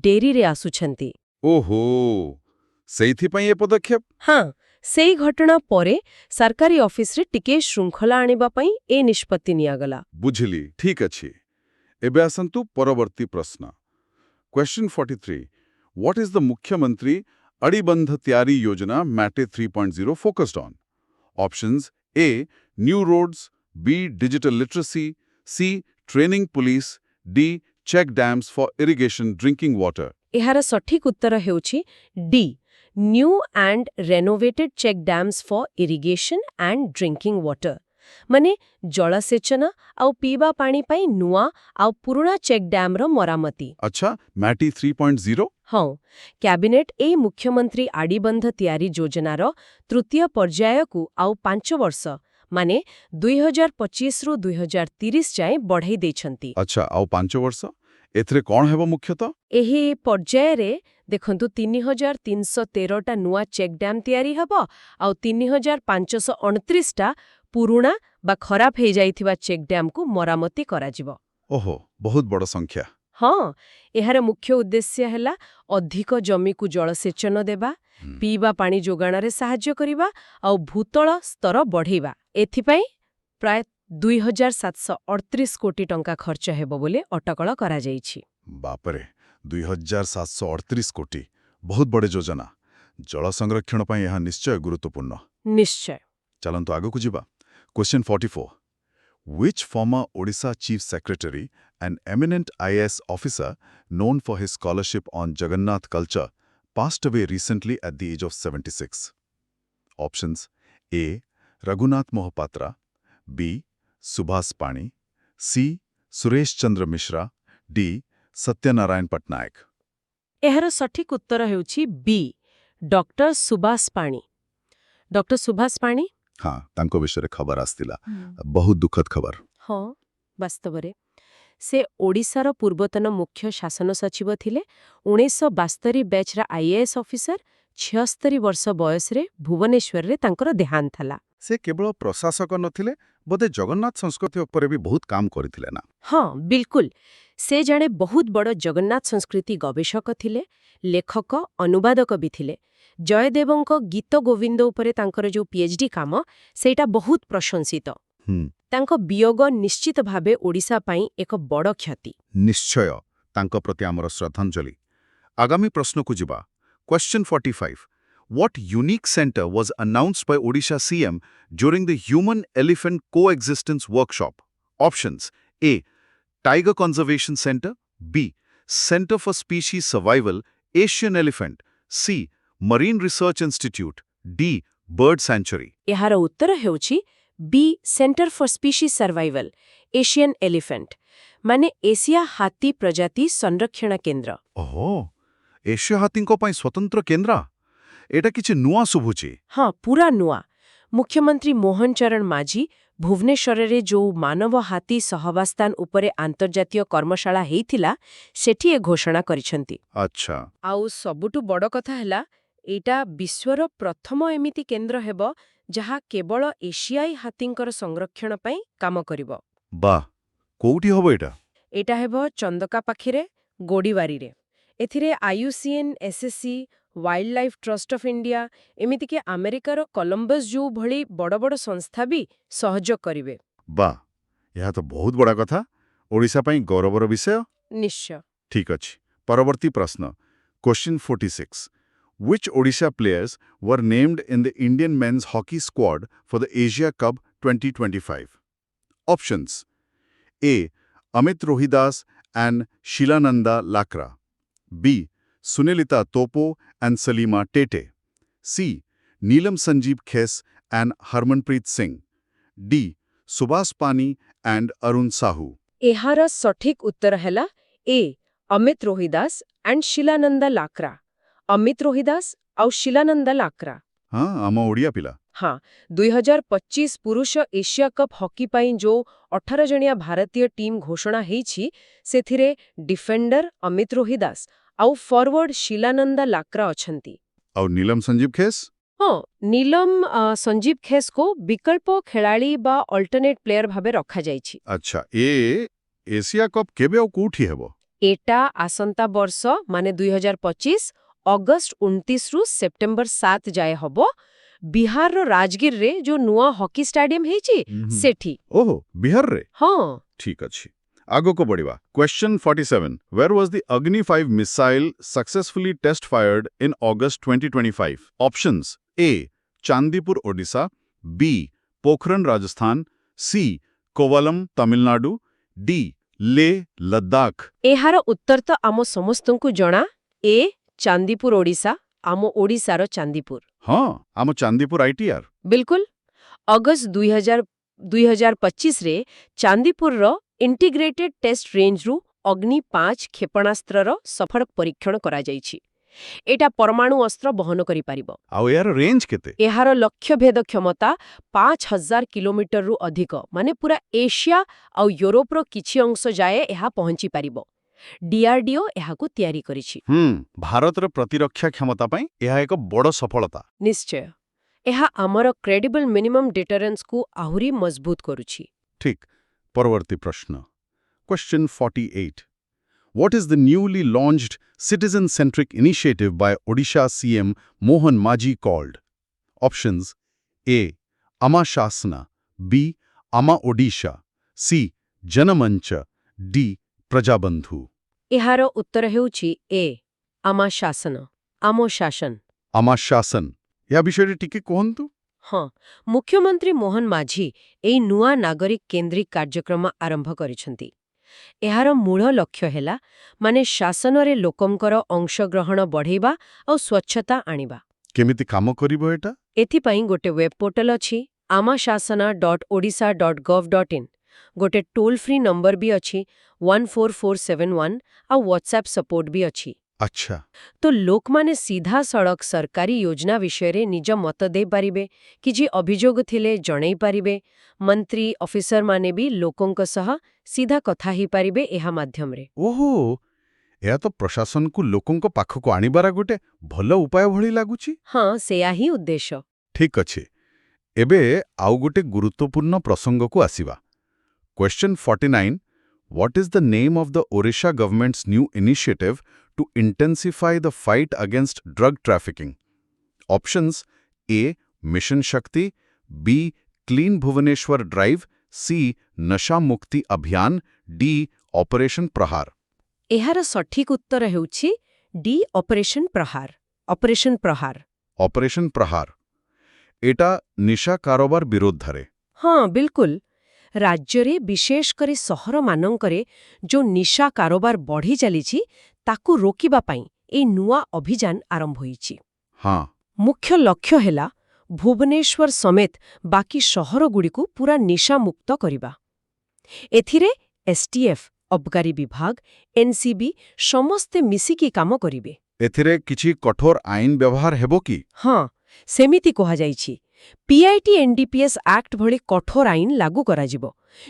ଡେରିରେ ଆସୁଛନ୍ତି। ଓହୋ, ସେଇଥିପାଇଁ ଏ ପଦକ୍ଷେପ? ହଁ, ସେଇ ଘଟଣା ପରେ ସରକାରୀ ଅଫିସରେ ଟିକେ ଶୃଙ୍ଖଳା ଆଣିବା ପାଇଁ ଏ ନିଷ୍ପତ୍ତି ନିଆଗଲା। ବୁଝିଲି, ଠିକ୍ ଅଛି। ଏବେ ଆସନ୍ତୁ ପରବର୍ତ୍ତୀ ପ୍ରଶ୍ନ। Question 43. What is the Mukhyamantri Adibandh Tyari Yojana MATE 3.0 focused on? Options A. New roads, B. Digital literacy, C. Training police, D. Check dams for irrigation drinking water. ଏହାର ସଠିକ୍ ଉତ୍ତର ହେଉଛି D new and renovated check dams for irrigation and drinking water, ମାନେ ଜଳସେଚନ ଆଉ ପିଇବା ପାଣି ପାଇଁ ନୂଆ ଆଉ ପୁରୁଣା ଚେକ୍ ଡ୍ୟାମ୍ର ମରାମତି। ଆଚ୍ଛା, MATE 3.0? ହଁ, କ୍ୟାବିନେଟ୍ ଏହି ମୁଖ୍ୟମନ୍ତ୍ରୀ ଆଡ଼ିବନ୍ଧ ତିଆରି ଯୋଜନାର ତୃତୀୟ ପର୍ଯ୍ୟାୟକୁ ଆଉ 5 ବର୍ଷ, ମାନେ 2025ରୁ 2030 ଯାଏଁ ବଢ଼ାଇ ଦେଇଛନ୍ତି। ଆଚ୍ଛା, ଆଉ 5 ବର୍ଷ? ଏଥିରେ କ'ଣ ହେବ ମୁଖ୍ୟତଃ? ଏହି ପର୍ଯ୍ୟାୟରେ ଦେଖନ୍ତୁ 3313ଟା ନୂଆ ଚେକ୍ ଡ୍ୟାମ୍ ତିଆରି ହେବ ଆଉ 3529ଟା ପୁରୁଣା ବା ଖରାପ ହେଇଯାଇଥିବା ଚେକ୍ ଡ୍ୟାମ୍କୁ ମରାମତି କରାଯିବ। ଓହୋ, ବହୁତ ବଡ଼ ସଂଖ୍ୟା। ହଁ, ଏହାର ମୁଖ୍ୟ ଉଦ୍ଦେଶ୍ୟ ହେଲା ଅଧିକ ଜମିକୁ ଜଳସେଚନ ଦେବା, ପିଇବା ପାଣି ଯୋଗାଣରେ ସାହାଯ୍ୟ କରିବା ଆଉ ଭୂତଳ ସ୍ତର ବଢ଼େଇବା। ଏଥିପାଇଁ ପ୍ରାୟ 2738 କୋଟି ଟଙ୍କା ଖର୍ଚ୍ଚ ହେବ ବୋଲି ଅଟକଳ କରାଯାଇଛି। ବାପରେ, 2738 କୋଟି। ବହୁତ ବଡ଼ ଯୋଜନା। ଜଳ ସଂରକ୍ଷଣ ପାଇଁ ଏହା ନିଶ୍ଚୟ ଗୁରୁତ୍ୱପୂର୍ଣ୍ଣ। ନିଶ୍ଚୟ। ଚାଲନ୍ତୁ ଆଗକୁ ଯିବା। Question 44. Which former Odisha Chief Secretary, an eminent IAS officer known for his scholarship on Jagannath culture, passed away recently at the age of 76? Options A. Raghunath Mohapatra, B. Subhas Pani, C. Suresh Chandra Mishra, D. Satyanarayan Patnaik. ଏହାର ସଠିକ୍ ଉତ୍ତର ହେଉଛି ବି ଡକ୍ଟର ସୁଭାଷ ପାଣି। ଡକ୍ଟର ସୁଭାଷ ପାଣି? ହଁ, ତାଙ୍କ ବିଷୟରେ ଖବର ଆସିଥିଲା। ବହୁତ ଦୁଃଖଦ ଖବର। ହଁ, ବାସ୍ତବରେ ସେ ଓଡ଼ିଶାର ପୂର୍ବତନ ମୁଖ୍ୟ ଶାସନ ସଚିବ ଥିଲେ। 1972 ବ୍ୟାଚ୍ର ଆଇଏଏସ୍ ଅଫିସର, 76 ବର୍ଷ ବୟସରେ ଭୁବନେଶ୍ୱରରେ ତାଙ୍କର ଦେହାନ୍ତ ହେଲା। ସେ କେବଳ ପ୍ରଶାସକ ନଥିଲେ, ବୋଧେ ଜଗନ୍ନାଥ ସଂସ୍କୃତି ଉପରେ ବି ବହୁତ କାମ କରିଥିଲେ ନା? ହଁ, ବିଲକୁଲ। ସେ ଜଣେ ବହୁତ ବଡ଼ ଜଗନ୍ନାଥ ସଂସ୍କୃତି ଗବେଷକ ଥିଲେ, ଲେଖକ, ଅନୁବାଦକ ବି ଥିଲେ। ଜୟଦେବଙ୍କ ଗୀତ ଗୋବିନ୍ଦ ଉପରେ ତାଙ୍କର ଯେଉଁ ପିଏଚ୍ଡି କାମ, ସେଇଟା ବହୁତ ପ୍ରଶଂସିତ। ତାଙ୍କ ବିୟୋଗ ନିଶ୍ଚିତ ଭାବେ ଓଡ଼ିଶା ପାଇଁ ଏକ ବଡ଼ କ୍ଷତି। ନିଶ୍ଚୟ, ତାଙ୍କ ପ୍ରତି ଆମର ଶ୍ରଦ୍ଧାଞ୍ଜଳି। ଆଗାମୀ ପ୍ରଶ୍ନକୁ ଯିବା। Question 45. What unique center was announced by Odisha CM during the Human-Elephant Coexistence Workshop? Options A. Tiger Conservation Center, B. Center for Species Survival, Asian Elephant, C. Marine Research Institute, D. Bird Sanctuary. ଏହାର ଉତ୍ତର ହେଉଛି B centre for species survival, Asian elephant, ମାନେ ଏସିଆ ହାତୀ ପ୍ରଜାତି ସଂରକ୍ଷଣ କେନ୍ଦ୍ର। ଓହୋ, ଏସୀୟ ହାତୀଙ୍କ ପାଇଁ ସ୍ୱତନ୍ତ୍ର କେନ୍ଦ୍ର? ଏଟା କିଛି ନୂଆ ଶୁଭୁଛି। ହଁ, ପୁରା ନୂଆ। ମୁଖ୍ୟମନ୍ତ୍ରୀ ମୋହନ ଚରଣ ମାଝୀ ଭୁବନେଶ୍ୱରରେ ଯୋଉ ମାନବ ହାତୀ ସହାବସ୍ଥାନ ଉପରେ ଆନ୍ତର୍ଜାତୀୟ କର୍ମଶାଳା ହେଇଥିଲା, ସେଠି ଏ ଘୋଷଣା କରିଛନ୍ତି। ଆଚ୍ଛା। ଆଉ ସବୁଠୁ ବଡ଼ କଥା ହେଲା, ଏଇଟା ବିଶ୍ୱର ପ୍ରଥମ ଏମିତି କେନ୍ଦ୍ର ହେବ ଯାହା କେବଳ ଏସିଆଇ ହାତୀଙ୍କର ସଂରକ୍ଷଣ ପାଇଁ କାମ କରିବ। ବାଃ, କୋଉଠି ହବ ଏଟା? ଏଇଟା ହେବ ଚନ୍ଦକା ପାଖରେ, ଗୋଡ଼ିବାରିରେ। ଏଥିରେ IUCN, SSC, wildlife trust of India, ଏମିତିକି ଆମେରିକାର କଲମ୍ବସ୍ ଜୁ ଭଳି ବଡ଼ ବଡ଼ ସଂସ୍ଥା ବି ସହଯୋଗ କରିବେ। ବାଃ, ଏହା ତ ବହୁତ ବଡ଼ କଥା। ଓଡ଼ିଶା ପାଇଁ ଗୌରବର ବିଷୟ। ନିଶ୍ଚୟ। ଠିକ୍ ଅଛି। ପରବର୍ତ୍ତୀ ପ୍ରଶ୍ନ, question 46. Which Odisha players were named in the Indian men's hockey squad for the Asia Cup 2025? Options: A. Amit Rohidas and Shilananda Lakra. B. Sunilita Topo and Salima Tete. C. Neelam Sanjeev Khes and Harmanpreet Singh. D. Subhas Pani and Arun Sahu. ଏହାର ସଠିକ୍ ଉତ୍ତର ହେଲା ଏ. ଅମିତ ରୋହିଦାସ ଆଣ୍ଡ ଶିଲାନନ୍ଦ ଲାକ୍ରା। ଅମିତ ରୋହିଦାସ ଆଉ ଶିଲାନନ୍ଦ ଲାକ୍ରା। ହଁ, ଆମ ଓଡ଼ିଆ ପିଲା। ହଁ, 2025 ପୁରୁଷ ଏସିଆ କପ୍ ହକି ପାଇଁ ଯୋଉ 18 ଜଣିଆ ଭାରତୀୟ ଟିମ୍ ଘୋଷଣା ହେଇଛି, ସେଥିରେ ଡିଫେଣ୍ଡର ଅମିତ ରୋହିଦାସ ଆଉ ଫରୱାର୍ଡ ଶିଲାନନ୍ଦ ଲାକ୍ରା ଅଛନ୍ତି। ଆଉ ନୀଲମ ସଞ୍ଜୀବ ଖେସ୍? ହଁ, ନୀଲମ ସଞ୍ଜୀବ ଖେସ୍କୁ ବିକଳ୍ପ ଖେଳାଳି ବା ଅଲ୍ଟରନେଟ୍ ପ୍ଲେୟର ଭାବେ ରଖାଯାଇଛି। ଆଚ୍ଛା, ଏସିଆ କପ୍ କେବେ ଆଉ କୋଉଠି ହେବ? ଏଟା ଆସନ୍ତା ବର୍ଷ ମାନେ 2025 ଅଗଷ୍ଟ 29ରୁ ସେପ୍ଟେମ୍ବର 7 ଯାଏ ହବ। ବିହାରର ରାଜଗିରରେ ଯୋଉ ନୂଆ ହକି ଷ୍ଟାଡିୟମ ହେଇଛି, ସେଠି। ଓହୋ, ବିହାରରେ? ହଁ, ଠିକ୍ ଅଛି। ଆଗକୁ ବଢ଼ିବା। Question 47. Where was the Agni 5 missile successfully test fired in August 2025? Options: A. Chandipur, Odisha. B. Pokhran, Rajasthan. C. Kovalam, Tamil Nadu. D. Leh, Ladakh. ଏହାର ଉତ୍ତର ତ ଆମ ସମସ୍ତଙ୍କୁ ଜଣା। ଏ. ଚାନ୍ଦିପୁର, ଓଡ଼ିଶା। ଆମ ଓଡ଼ିଶାର ଚାନ୍ଦିପୁର। ହଁ, ଆମ ଚାନ୍ଦିପୁର ITR। ବିଲକୁଲ। ଅଗଷ୍ଟ 2025ରେ ଚାନ୍ଦିପୁରର ଇଣ୍ଟିଗ୍ରେଟେଡ୍ ଟେଷ୍ଟ ରେଞ୍ଜରୁ ଅଗ୍ନି 5 କ୍ଷେପଣାସ୍ତ୍ରର ସଫଳ ପରୀକ୍ଷଣ କରାଯାଇଛି। ଏଟା ପରମାଣୁ ଅସ୍ତ୍ର ବହନ କରିପାରିବ। ଆଉ ଏହାର ରେଞ୍ଜ କେତେ? ଏହାର ଲକ୍ଷ୍ୟଭେଦ କ୍ଷମତା 5000 କିଲୋମିଟରରୁ ଅଧିକ, ମାନେ ପୁରା ଏସିଆ ଆଉ ୟୁରୋପର କିଛି ଅଂଶ ଯାଏ ଏହା ପହଞ୍ଚିପାରିବ। DRDO ଏହାକୁ ତିଆରି କରିଛି। ଭାରତର ପ୍ରତିରକ୍ଷା କ୍ଷମତା ପାଇଁ ଏହା ଏକ ବଡ଼ ସଫଳତା। ନିଶ୍ଚୟ। ଏହା ଆମର କ୍ରେଡିବଲ୍ ମିନିମମ୍ ଡିଟରେନ୍ସକୁ ଆହୁରି ମଜବୁତ କରୁଛି। ଠିକ୍। ପରବର୍ତ୍ତୀ ପ୍ରଶ୍ନ। Question 48. What is the newly launched citizen-centric initiative by Odisha CM Mohan Majhi called? Options: A. Ama Shasana. B. Ama Odisha. C. Janamancha. D. Prajabandhu. ଏହାର ଉତ୍ତର ହେଉଛି ଏ. ଆମ ଶାସନ। ଆମ ଶାସନ। Ama Shasan. ଏହା ବିଷୟରେ ଟିକେ କୁହନ୍ତୁ। ହଁ, ମୁଖ୍ୟମନ୍ତ୍ରୀ ମୋହନ ମାଝୀ ଏହି ନୂଆ ନାଗରିକ କେନ୍ଦ୍ରିକ କାର୍ଯ୍ୟକ୍ରମ ଆରମ୍ଭ କରିଛନ୍ତି। ଏହାର ମୂଳ ଲକ୍ଷ୍ୟ ହେଲା ମାନେ ଶାସନରେ ଲୋକଙ୍କର ଅଂଶଗ୍ରହଣ ବଢ଼େଇବା ଆଉ ସ୍ୱଚ୍ଛତା ଆଣିବା। କେମିତି କାମ କରିବ ଏଟା? ଏଥିପାଇଁ ଗୋଟେ ୱେବ୍ ପୋର୍ଟାଲ ଅଛି, amashasana.odisha.gov.in। ଗୋଟେ ଟୋଲ୍ ଫ୍ରି ନମ୍ବର ବି ଅଛି, 14471, ଆଉ ହ୍ୱାଟ୍ସଆପ୍ ସପୋର୍ଟ ବି ଅଛି। ଆଚ୍ଛା। ତ ଲୋକମାନେ ସିଧାସଳଖ ସରକାରୀ ଯୋଜନା ବିଷୟରେ ନିଜ ମତ ଦେଇପାରିବେ, କିଛି ଅଭିଯୋଗ ଥିଲେ ଜଣାଇ ପାରିବେ। ମନ୍ତ୍ରୀ ଅଫିସରମାନେ ବି ଲୋକଙ୍କ ସହ ସିଧା କଥା ହେଇପାରିବେ ଏହା ମାଧ୍ୟମରେ। ଓହୋ, ଏହା ତ ପ୍ରଶାସନକୁ ଲୋକଙ୍କ ପାଖକୁ ଆଣିବାର ଗୋଟେ ଭଲ ଉପାୟ ଭଳି ଲାଗୁଛି। ହଁ, ସେୟା ହିଁ ଉଦ୍ଦେଶ୍ୟ। ଠିକ୍ ଅଛି। ଏବେ ଆଉ ଗୋଟେ ଗୁରୁତ୍ୱପୂର୍ଣ୍ଣ ପ୍ରସଙ୍ଗକୁ ଆସିବା। Question 49. What is the name of the Odisha government's new initiative to intensify the fight against drug trafficking? Options: A. Mission Shakti. B. Clean Bhubaneswar Drive. C. Nasha Mukti Abhiyan. D. Operation Prahar. ଏହାର ସଠିକ୍ ଉତ୍ତର ହେଉଛି ଡି. ଅପରେସନ ପ୍ରହାର। ଅପରେସନ ପ୍ରହାର। ଅପରେସନ ପ୍ରହାର। ଏଟା ନିଶା କାରବାର ବିରୋଧରେ। ହଁ, ବିଲକୁଲ। ରାଜ୍ୟରେ ବିଶେଷ କରି ସହରମାନଙ୍କରେ ଯୋଉ ନିଶା କାରବାର ବଢ଼ି ଚାଲିଛି, ତାକୁ ରୋକିବା ପାଇଁ ଏହି ନୂଆ ଅଭିଯାନ ଆରମ୍ଭ ହୋଇଛି। ହଁ। ମୁଖ୍ୟ ଲକ୍ଷ୍ୟ ହେଲା ଭୁବନେଶ୍ୱର ସମେତ ବାକି ସହରଗୁଡ଼ିକୁ ପୁରା ନିଶାମୁକ୍ତ କରିବା। ଏଥିରେ STF ଅବକାରୀ ବିଭାଗ, ଏନ୍ସିବି ସମସ୍ତେ ମିଶିକି କାମ କରିବେ। ଏଥିରେ କିଛି କଠୋର ଆଇନ ବ୍ୟବହାର ହେବ କି? ହଁ, ସେମିତି କୁହାଯାଇଛି। ପିଆଇଟି ଏନ୍ଡିପିଏସ୍ ଆକ୍ଟ ଭଳି କଠୋର ଆଇନ ଲାଗୁ କରାଯିବ।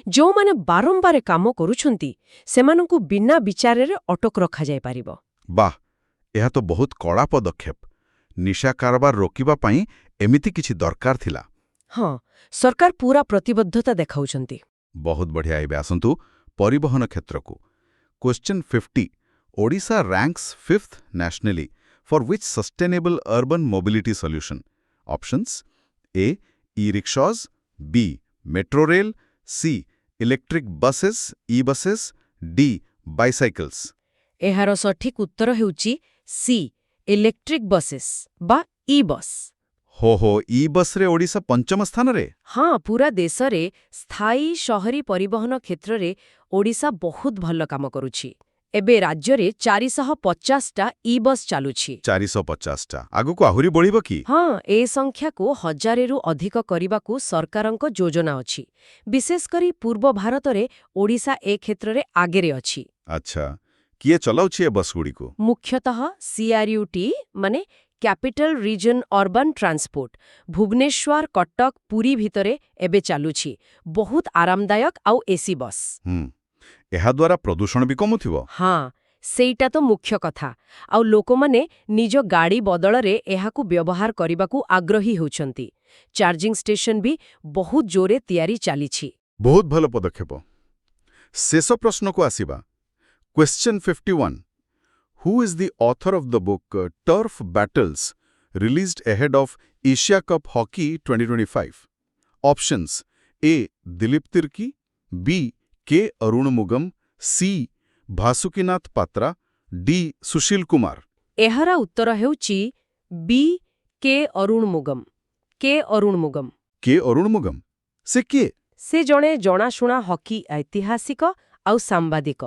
ଯେଉଁମାନେ ବାରମ୍ବାର କାମ କରୁଛନ୍ତି ସେମାନଙ୍କୁ ବିନା ବିଚାରରେ ଅଟକ ରଖାଯାଇପାରିବ। ବାଃ, ଏହା ତ ବହୁତ କଡ଼ା ପଦକ୍ଷେପ। ନିଶା କାରବାର ରୋକିବା ପାଇଁ ଏମିତି କିଛି ଦରକାର ଥିଲା। ହଁ, ସରକାର ପୁରା ପ୍ରତିବଦ୍ଧତା ଦେଖାଉଛନ୍ତି। ବହୁତ ବଢ଼ିଆ। ଏବେ ଆସନ୍ତୁ ପରିବହନ କ୍ଷେତ୍ରକୁ। Question 50 Odisha ranks 5th nationally for which sustainable urban mobility solution? Options A e rickshaws, B metro rail, C electric buses e buses, D bicycles. ଏହାର ସଠିକ୍ ଉତ୍ତର ହେଉଛି ସି ଇଲେକ୍ଟ୍ରିକ୍ ବସେସ୍ ବା ଇ-ବସ୍। ହୋ, ଇ-ବସ୍ରେ ଓଡ଼ିଶା ପଞ୍ଚମ ସ୍ଥାନରେ? ହଁ, ପୁରା ଦେଶରେ ସ୍ଥାୟୀ ସହରୀ ପରିବହନ କ୍ଷେତ୍ରରେ ଓଡ଼ିଶା ବହୁତ ଭଲ କାମ କରୁଛି। ଏବେ ରାଜ୍ୟରେ 450ଟା ଇ-ବସ୍ ଚାଲୁଛି। 450ଟା। ଆଗକୁ ଆହୁରି ବଢ଼ିବ କି? ହଁ, ଏ ସଂଖ୍ୟାକୁ 1000ରୁ ଅଧିକ କରିବାକୁ ସରକାରଙ୍କ ଯୋଜନା ଅଛି। ବିଶେଷ କରି ପୂର୍ବ ଭାରତରେ ଓଡ଼ିଶା ଏ କ୍ଷେତ୍ରରେ ଆଗରେ ଅଛି। ଆଚ୍ଛା, କିଏ ଚଲାଉଛି ଏ ବସ୍ଗୁଡ଼ିକୁ? ମୁଖ୍ୟତଃ CRUT ମାନେ capital region urban transport Bhubaneswar, Cuttack, Puri ଭିତରେ ଏବେ ଚାଲୁଛି। ବହୁତ ଆରାମଦାୟକ ଆଉ ଏସି ବସ୍। ଏହାଦ୍ୱାରା ପ୍ରଦୂଷଣ ବି କମୁଥିବ? ହଁ, ସେଇଟା ତ ମୁଖ୍ୟ କଥା। ଆଉ ଲୋକମାନେ ନିଜ ଗାଡ଼ି ବଦଳରେ ଏହାକୁ ବ୍ୟବହାର କରିବାକୁ ଆଗ୍ରହୀ ହେଉଛନ୍ତି। ଚାର୍ଜିଂ ଷ୍ଟେସନ ବି ବହୁତ ଜୋରେ ତିଆରି ଚାଲିଛି। ବହୁତ ଭଲ ପଦକ୍ଷେପ। ଶେଷ ପ୍ରଶ୍ନକୁ ଆସିବା। Question 51 who is the author of the book Turf Battles released ahead of Asia Cup hockey 2025? Options A Dilip Tirkey, B K Arumugam, C Vasukinath Patra, D Sushil Kumar. ଏହାର ଉତ୍ତର ହେଉଛି ବି କେ ଅରୁଣମୁଗମ୍। କେ ଅରୁଣମୁଗମ୍ କେ ଅରୁଣମୁଗମ୍? ସେ କିଏ? ସେ ଜଣେ ଜଣାଶୁଣା ହକି ଐତିହାସିକ ଆଉ ସାମ୍ବାଦିକ।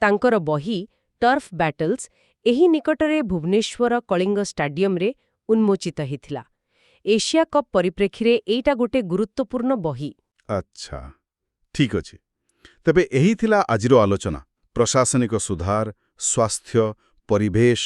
ତାଙ୍କର ବହି ଟର୍ଫ ବ୍ୟାଟଲ୍ସ ଏହି ନିକଟରେ ଭୁବନେଶ୍ୱର କଳିଙ୍ଗ ଷ୍ଟାଡିୟମରେ ଉନ୍ମୋଚିତ ହୋଇଥିଲା। ଏସିଆ କପ୍ ପରିପ୍ରେକ୍ଷୀରେ ଏଇଟା ଗୋଟେ ଗୁରୁତ୍ୱପୂର୍ଣ୍ଣ ବହି। ଆଚ୍ଛା, ଠିକ୍ ଅଛି। ତେବେ ଏହି ଥିଲା ଆଜିର ଆଲୋଚନା। ପ୍ରଶାସନିକ ସୁଧାର, ସ୍ୱାସ୍ଥ୍ୟ, ପରିବେଶ